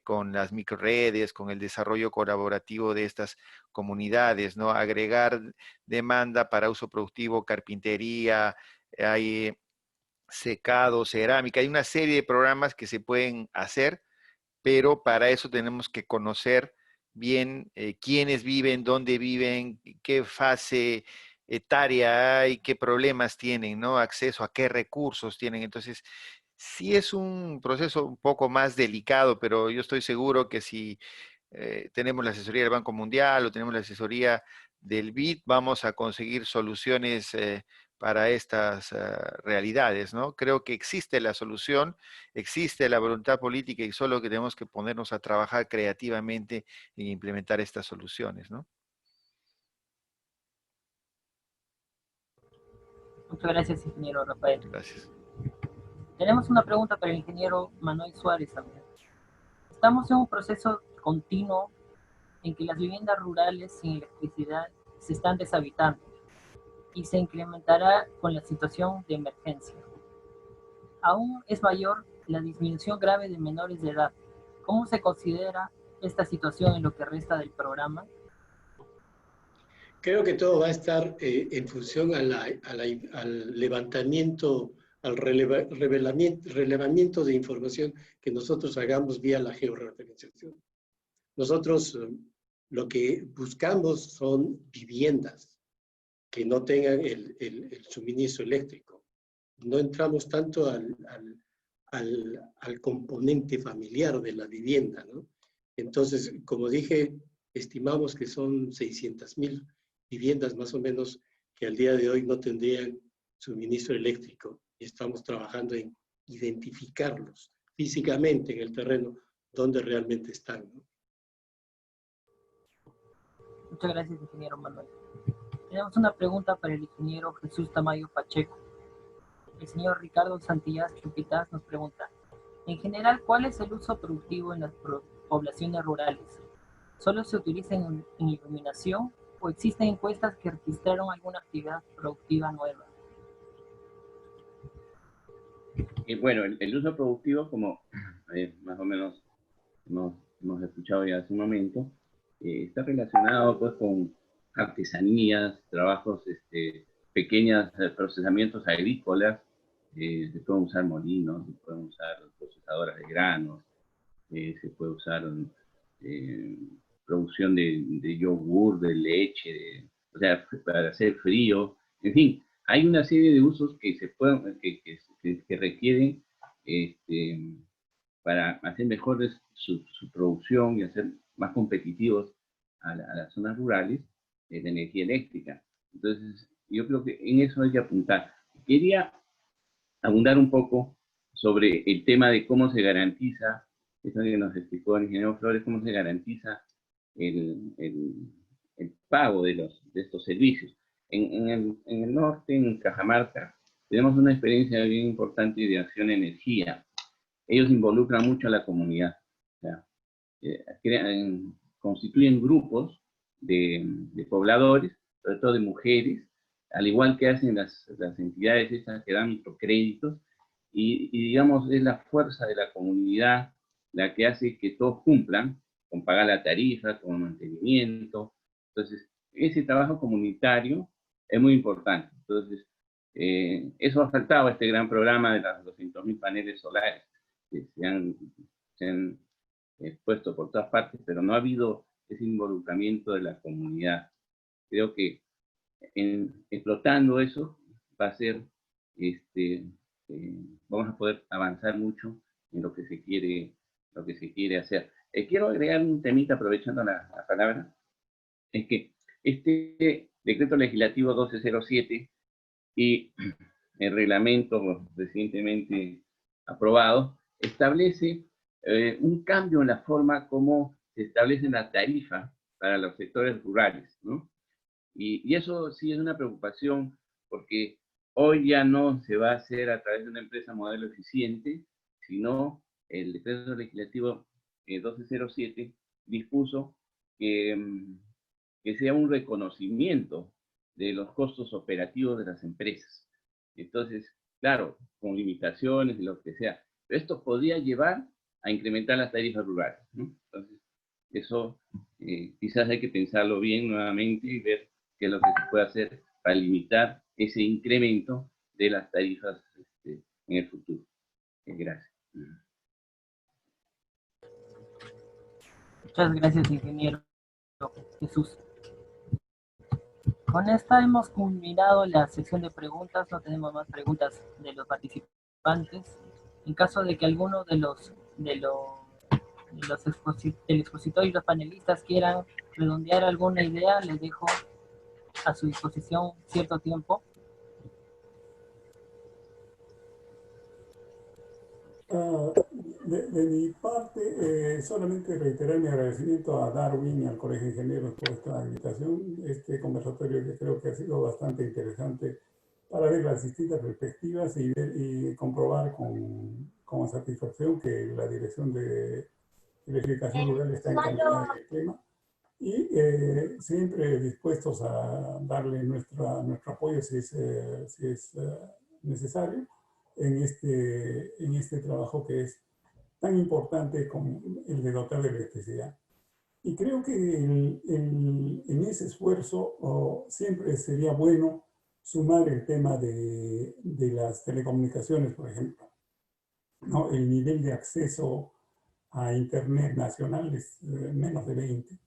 con las microredes, con el desarrollo colaborativo de estas comunidades, ¿no? Agregar demanda para uso productivo, carpintería, hay secado, cerámica, hay una serie de programas que se pueden hacer, pero para eso tenemos que conocer bien quiénes viven, dónde viven, qué fase etaria hay, qué problemas tienen, ¿no? Acceso a qué recursos tienen. Entonces, sí es un proceso un poco más delicado, pero yo estoy seguro que si tenemos la asesoría del Banco Mundial o tenemos la asesoría del BID, vamos a conseguir soluciones para estas realidades, ¿no? Creo que existe la solución, existe la voluntad política y solo que tenemos que ponernos a trabajar creativamente en implementar estas soluciones, ¿no? Muchas gracias, ingeniero Rafael. Gracias. Tenemos una pregunta para el ingeniero Manuel Suárez también. Estamos en un proceso continuo en que las viviendas rurales sin electricidad se están deshabitando y se incrementará con la situación de emergencia. Aún es mayor la disminución grave de menores de edad. ¿Cómo se considera esta situación en lo que resta del programa? Creo que todo va a estar en función al levantamiento, al relevamiento de información que nosotros hagamos vía la georreferenciación. Nosotros lo que buscamos son viviendas que no tengan el suministro eléctrico. No entramos tanto al componente familiar de la vivienda, ¿no? Entonces, como dije, estimamos que son 600.000 viviendas más o menos que al día de hoy no tendrían suministro eléctrico. Y estamos trabajando en identificarlos físicamente en el terreno dónde realmente están, ¿no? Muchas gracias, ingeniero Manuel. Tenemos una pregunta para el ingeniero Jesús Tamayo Pacheco. El señor Ricardo Santillán Chupitas nos pregunta, en general, ¿cuál es el uso productivo en las poblaciones rurales? ¿Solo se utiliza en iluminación o existen encuestas que registraron alguna actividad productiva nueva? Bueno, el uso productivo, como más o menos hemos escuchado ya hace un momento, está relacionado pues con artesanías, trabajos, pequeños procesamientos agrícolas, se pueden usar molinos, se pueden usar procesadoras de granos, se puede usar producción de yogur, de leche, o sea, para hacer frío, en fin, hay una serie de usos que se pueden, que requieren para hacer mejor su producción y hacer más competitivos a las zonas rurales de energía eléctrica. Entonces, yo creo que en eso hay que apuntar. Quería abundar un poco sobre el tema de cómo se garantiza, eso que nos explicó el ingeniero Flores, cómo se garantiza el pago de estos servicios. En el norte, en Cajamarca, tenemos una experiencia bien importante de Acción Energía. Ellos involucran mucho a la comunidad. O sea, constituyen grupos de pobladores, sobre todo de mujeres, al igual que hacen las entidades estas que dan microcréditos, y digamos, es la fuerza de la comunidad la que hace que todos cumplan con pagar la tarifa, con mantenimiento. Entonces, ese trabajo comunitario es muy importante. Entonces, eso ha faltado a este gran programa de los 200.000 paneles solares que se han puesto por todas partes, pero no ha habido ese involucramiento de la comunidad. Creo que explotando eso va a ser, vamos a poder avanzar mucho en lo que se quiere hacer. Quiero agregar un temita aprovechando la palabra, es que este decreto legislativo 1207 y el reglamento recientemente aprobado establece un cambio en la forma como se establece la tarifa para los sectores rurales, ¿no? Y eso sí es una preocupación porque hoy ya no se va a hacer a través de una empresa modelo eficiente, sino el decreto legislativo 1207 dispuso que sea un reconocimiento de los costos operativos de las empresas. Entonces, claro, con limitaciones y lo que sea, pero esto podría llevar a incrementar las tarifas rurales, ¿no? Entonces, eso quizás hay que pensarlo bien nuevamente y ver qué es lo que se puede hacer para limitar ese incremento de las tarifas en el futuro. Gracias. Muchas gracias, ingeniero Jesús. Con esta hemos culminado la sección de preguntas, no tenemos más preguntas de los participantes. En caso de que alguno del expositor y los panelistas quieran redondear alguna idea, les dejo a su disposición cierto tiempo. De mi parte, solamente reiterar mi agradecimiento a Darwin y al Colegio de Ingenieros por esta invitación, este conversatorio que creo que ha sido bastante interesante para ver las distintas perspectivas y comprobar con satisfacción que la Dirección de Electrificación Rural está encaminada en el tema y siempre dispuestos a darle nuestro apoyo si es necesario en este trabajo que es tan importante como el de dotar de electricidad. Y creo que en ese esfuerzo siempre sería bueno sumar el tema de las telecomunicaciones, por ejemplo, ¿no? El nivel de acceso a Internet nacional es menos de 20.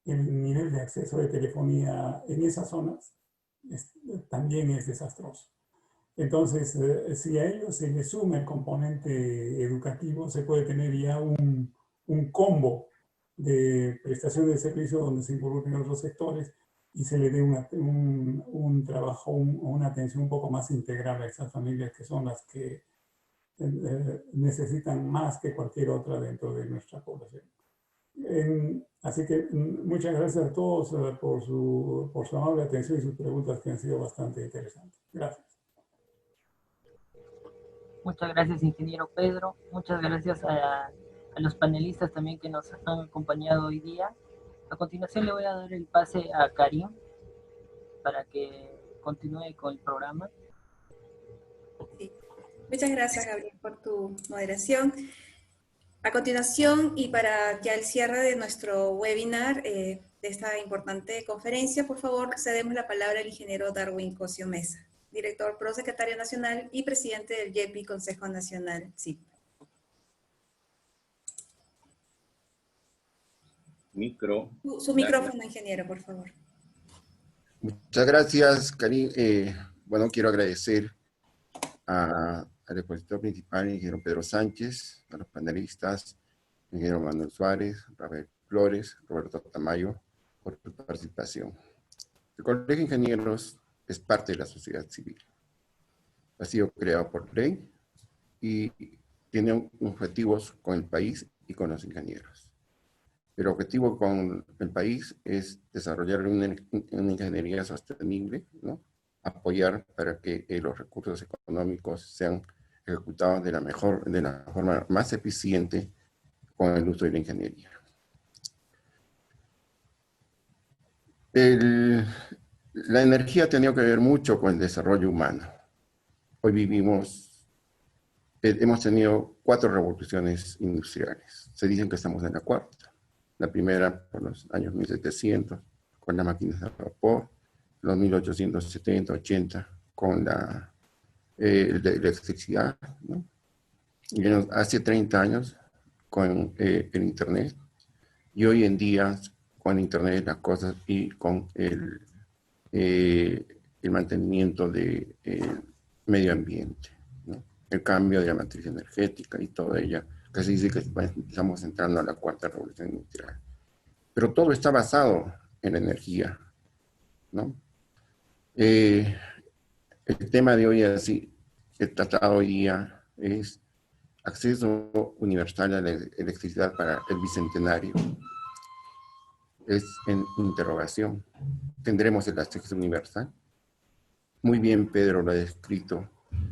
El nivel de acceso de telefonía en esas zonas también es desastroso. Entonces, si a ellos se le suma el componente educativo, se puede tener ya un combo de prestación de servicio donde se involucren otros sectores y se le dé un trabajo o una atención un poco más integral a esas familias que son las que necesitan más que cualquier otra dentro de nuestra población. Así que muchas gracias a todos por su amable atención y sus preguntas que han sido bastante interesantes. Gracias. Muchas gracias, ingeniero Pedro. Muchas gracias a los panelistas también que nos han acompañado hoy día. A continuación le voy a dar el pase a Karim para que continúe con el programa. Sí. Muchas gracias, Gabriel, por tu moderación. A continuación, y para ya el cierre de nuestro webinar, de esta importante conferencia, por favor, cedemos la palabra al ingeniero Darwin Cosio Mesa, director prosecretario nacional y presidente del YEPI, Consejo Nacional CIP. Su micrófono, ingeniero, por favor. Muchas gracias, Karim. Bueno, quiero agradecer al expositor principal, ingeniero Pedro Sánchez, a los panelistas, ingeniero Manuel Suárez, Rafael Flores, Roberto Tamayo, por su participación. El Colegio de Ingenieros es parte de la sociedad civil. Ha sido creado por ley y tiene objetivos con el país y con los ingenieros. El objetivo con el país es desarrollar una ingeniería sostenible, ¿no? Apoyar para que los recursos económicos sean ejecutados de la forma más eficiente con el uso de la ingeniería. La energía ha tenido que ver mucho con el desarrollo humano. Hoy hemos tenido 4 revoluciones industriales. Se dicen que estamos en la 4ª. La primera por los años 1700, con las máquinas de vapor, los 1870, 80, con la electricidad, ¿no? Y hace 30 años con el Internet, y hoy en día con Internet de las cosas y con el mantenimiento del medio ambiente, ¿no? El cambio de la matriz energética y toda ella, que se dice que estamos entrando a la 4ª revolución industrial. Pero todo está basado en la energía, ¿no? El tema de hoy, así, el tratado hoy día es acceso universal a la electricidad para el bicentenario. Es en interrogación. ¿Tendremos el acceso universal? Muy bien, Pedro lo ha descrito.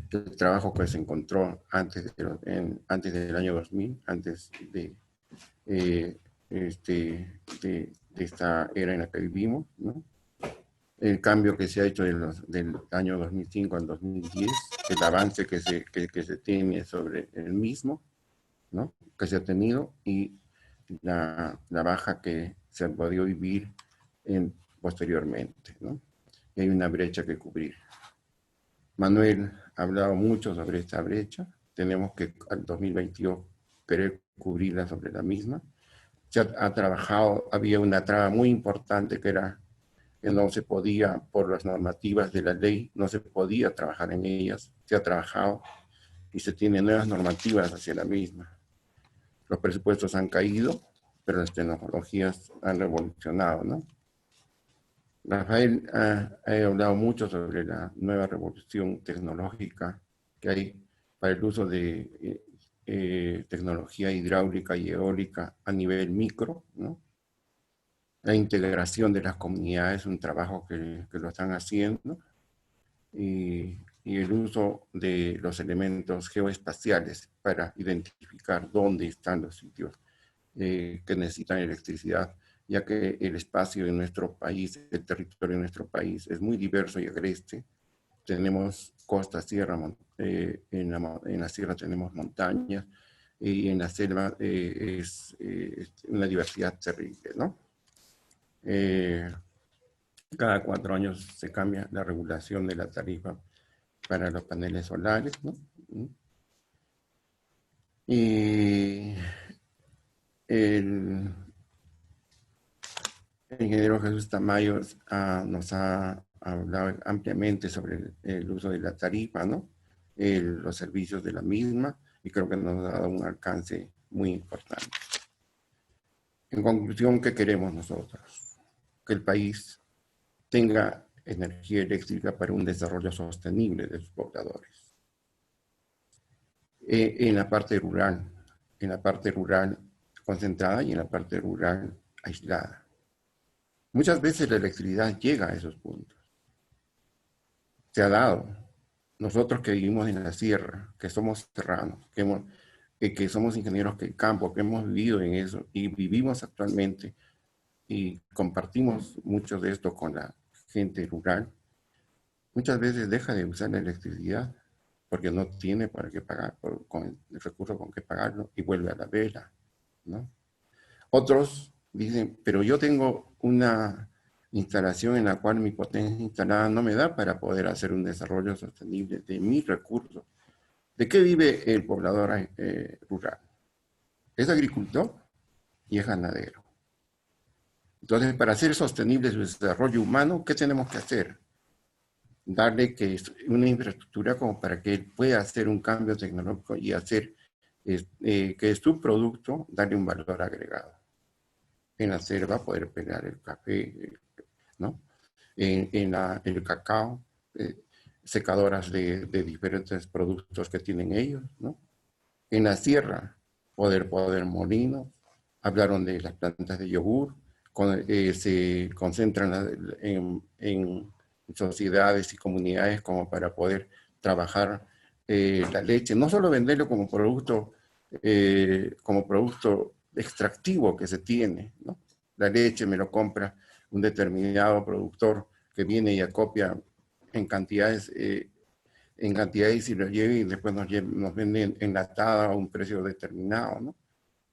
El trabajo que se encontró antes del año 2000, antes de esta era en la que vivimos, ¿no? El cambio que se ha hecho del año 2005 al 2010, el avance que se tiene sobre el mismo, ¿no? Que se ha tenido, y la baja que se ha podido vivir posteriormente, ¿no? Y hay una brecha que cubrir. Manuel ha hablado mucho sobre esta brecha. Tenemos que al 2022 querer cubrirla sobre la misma. Se ha trabajado, había una traba muy importante que era que no se podía, por las normativas de la ley, no se podía trabajar en ellas. Se ha trabajado y se tienen nuevas normativas hacia la misma. Los presupuestos han caído, pero las tecnologías han revolucionado, ¿no? Rafael ha hablado mucho sobre la nueva revolución tecnológica que hay para el uso de tecnología hidráulica y eólica a nivel micro, ¿no? La integración de las comunidades es un trabajo que lo están haciendo, y el uso de los elementos geoespaciales para identificar dónde están los sitios que necesitan electricidad, ya que el espacio de nuestro país, el territorio de nuestro país es muy diverso y agreste. Tenemos costa, sierra, en la sierra tenemos montañas, y en la selva es una diversidad terrible, ¿no? Cada 4 años se cambia la regulación de la tarifa para los paneles solares, ¿no? Y el ingeniero Jesús Tamayo nos ha hablado ampliamente sobre el uso de la tarifa, ¿no? Los servicios de la misma, y creo que nos ha dado un alcance muy importante. En conclusión, ¿qué queremos nosotros? Que el país tenga energía eléctrica para un desarrollo sostenible de sus pobladores. en la parte rural concentrada y en la parte rural aislada. Muchas veces la electricidad llega a esos puntos. Se ha dado. Nosotros que vivimos en la sierra, que somos serranos, que somos ingenieros del campo, que hemos vivido en eso y vivimos actualmente y compartimos mucho de esto con la gente rural, muchas veces deja de usar la electricidad porque no tiene para qué pagar, con el recurso con qué pagarlo, y vuelve a la vela, ¿no? Otros dicen, pero yo tengo una instalación en la cual mi potencia instalada no me da para poder hacer un desarrollo sostenible de mis recursos. ¿De qué vive el poblador rural? Es agricultor y es ganadero. Entonces, para hacer sostenible su desarrollo humano, ¿qué tenemos que hacer? Darle una infraestructura como para que él pueda hacer un cambio tecnológico y hacer que su producto, darle un valor agregado. En la selva poder pelar el café, ¿no? El cacao, secadoras de diferentes productos que tienen ellos, ¿no? En la sierra, poder molinos. Hablaron de las plantas de yogur, se concentran en sociedades y comunidades como para poder trabajar la leche, no solo venderlo como producto extractivo que se tiene, ¿no? La leche me lo compra un determinado productor que viene y acopia en cantidades y lo lleva y después nos vende enlatada a un precio determinado, ¿no?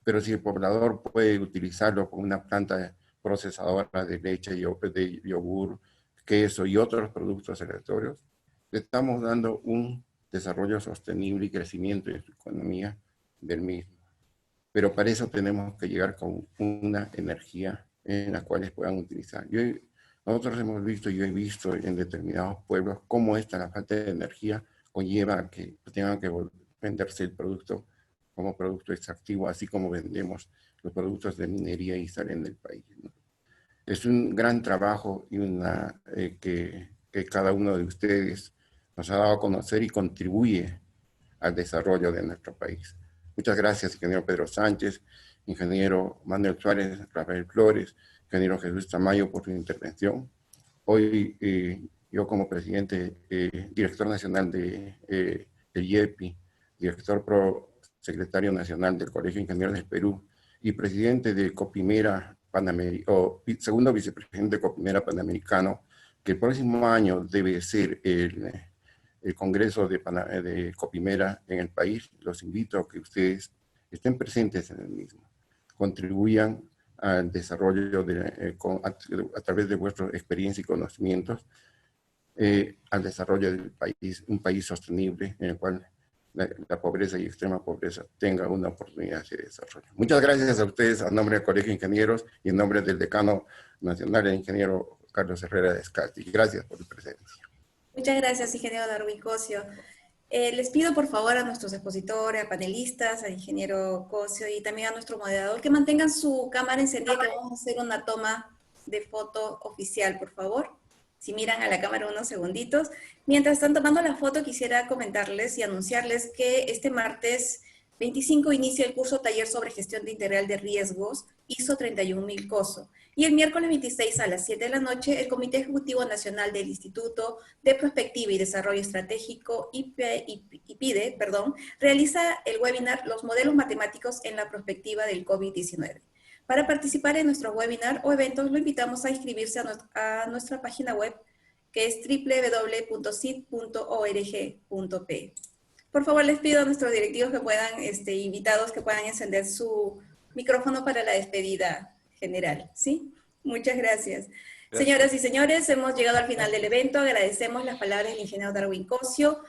Pero si el poblador puede utilizarlo con una planta procesadora de leche, de yogur, queso y otros productos aleatorios, le estamos dando un desarrollo sostenible y crecimiento de su economía del mismo. Pero para eso tenemos que llegar con una energía en la cual puedan utilizar. Nosotros hemos visto, yo he visto en determinados pueblos cómo la falta de energía conlleva a que tengan que venderse el producto como producto extractivo, así como vendemos los productos de minería y salen del país, ¿no? Es un gran trabajo y que cada uno de ustedes nos ha dado a conocer y contribuye al desarrollo de nuestro país. Muchas gracias, ingeniero Pedro Sánchez, ingeniero Manuel Suárez, Rafael Flores, ingeniero Jesús Tamayo por su intervención. Hoy yo como presidente, director nacional del IEPI, secretario nacional del Colegio de Ingenieros del Perú y presidente de Copimera segundo vicepresidente de Copimera Panamericano, que el próximo año debe ser el Congreso de Copimera en el país. Los invito a que ustedes estén presentes en el mismo, contribuyan al desarrollo a través de vuestra experiencia y conocimientos al desarrollo del país, un país sostenible en el cual la pobreza y extrema pobreza tenga una oportunidad de desarrollo. Muchas gracias a ustedes, a nombre del Colegio de Ingenieros y en nombre del Decano Nacional, el ingeniero Carlos Herrera Descalzi. Gracias por su presencia. Muchas gracias, ingeniero Darwin Cosio. Les pido por favor a nuestros expositores, a panelistas, al ingeniero Cosio y también a nuestro moderador que mantengan su cámara encendida, que vamos a hacer una toma de foto oficial, por favor. Si miran a la cámara unos segunditos. Mientras están tomando la foto, quisiera comentarles y anunciarles que este martes 25 inicia el curso taller sobre gestión integral de riesgos ISO 31000 COSO. Y el miércoles 26 a las 7 de la noche, el Comité Ejecutivo Nacional del Instituto de Prospectiva y Desarrollo Estratégico, IPIDE, realiza el webinar Los modelos matemáticos en la perspectiva del COVID-19. Para participar en nuestro webinar o eventos, lo invitamos a inscribirse a nuestra página web, que es www.cid.org.p. Por favor, les pido a nuestros directivos que puedan, invitados, que puedan encender su micrófono para la despedida general, ¿sí? Muchas gracias. Señoras y señores, hemos llegado al final del evento. Agradecemos las palabras del ingeniero Darwin Cosio,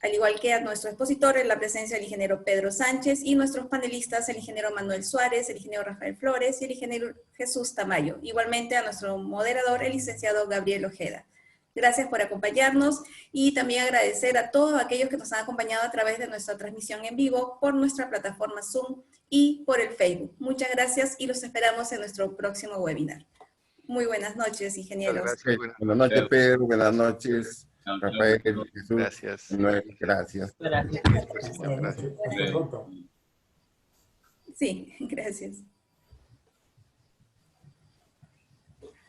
al igual que a nuestro expositor, en la presencia del ingeniero Pedro Sánchez y nuestros panelistas, el ingeniero Manuel Suárez, el ingeniero Rafael Flores y el ingeniero Jesús Tamayo. Igualmente a nuestro moderador, el licenciado Gabriel Ojeda. Gracias por acompañarnos y también agradecer a todos aquellos que nos han acompañado a través de nuestra transmisión en vivo por nuestra plataforma Zoom y por el Facebook. Muchas gracias y los esperamos en nuestro próximo webinar. Muy buenas noches, ingenieros. Buenas noches, Pedro. Buenas noches. Rafael, Jesús, Gracias. Noel, gracias. Gracias. Buenas noches. Hasta pronto. Sí, gracias.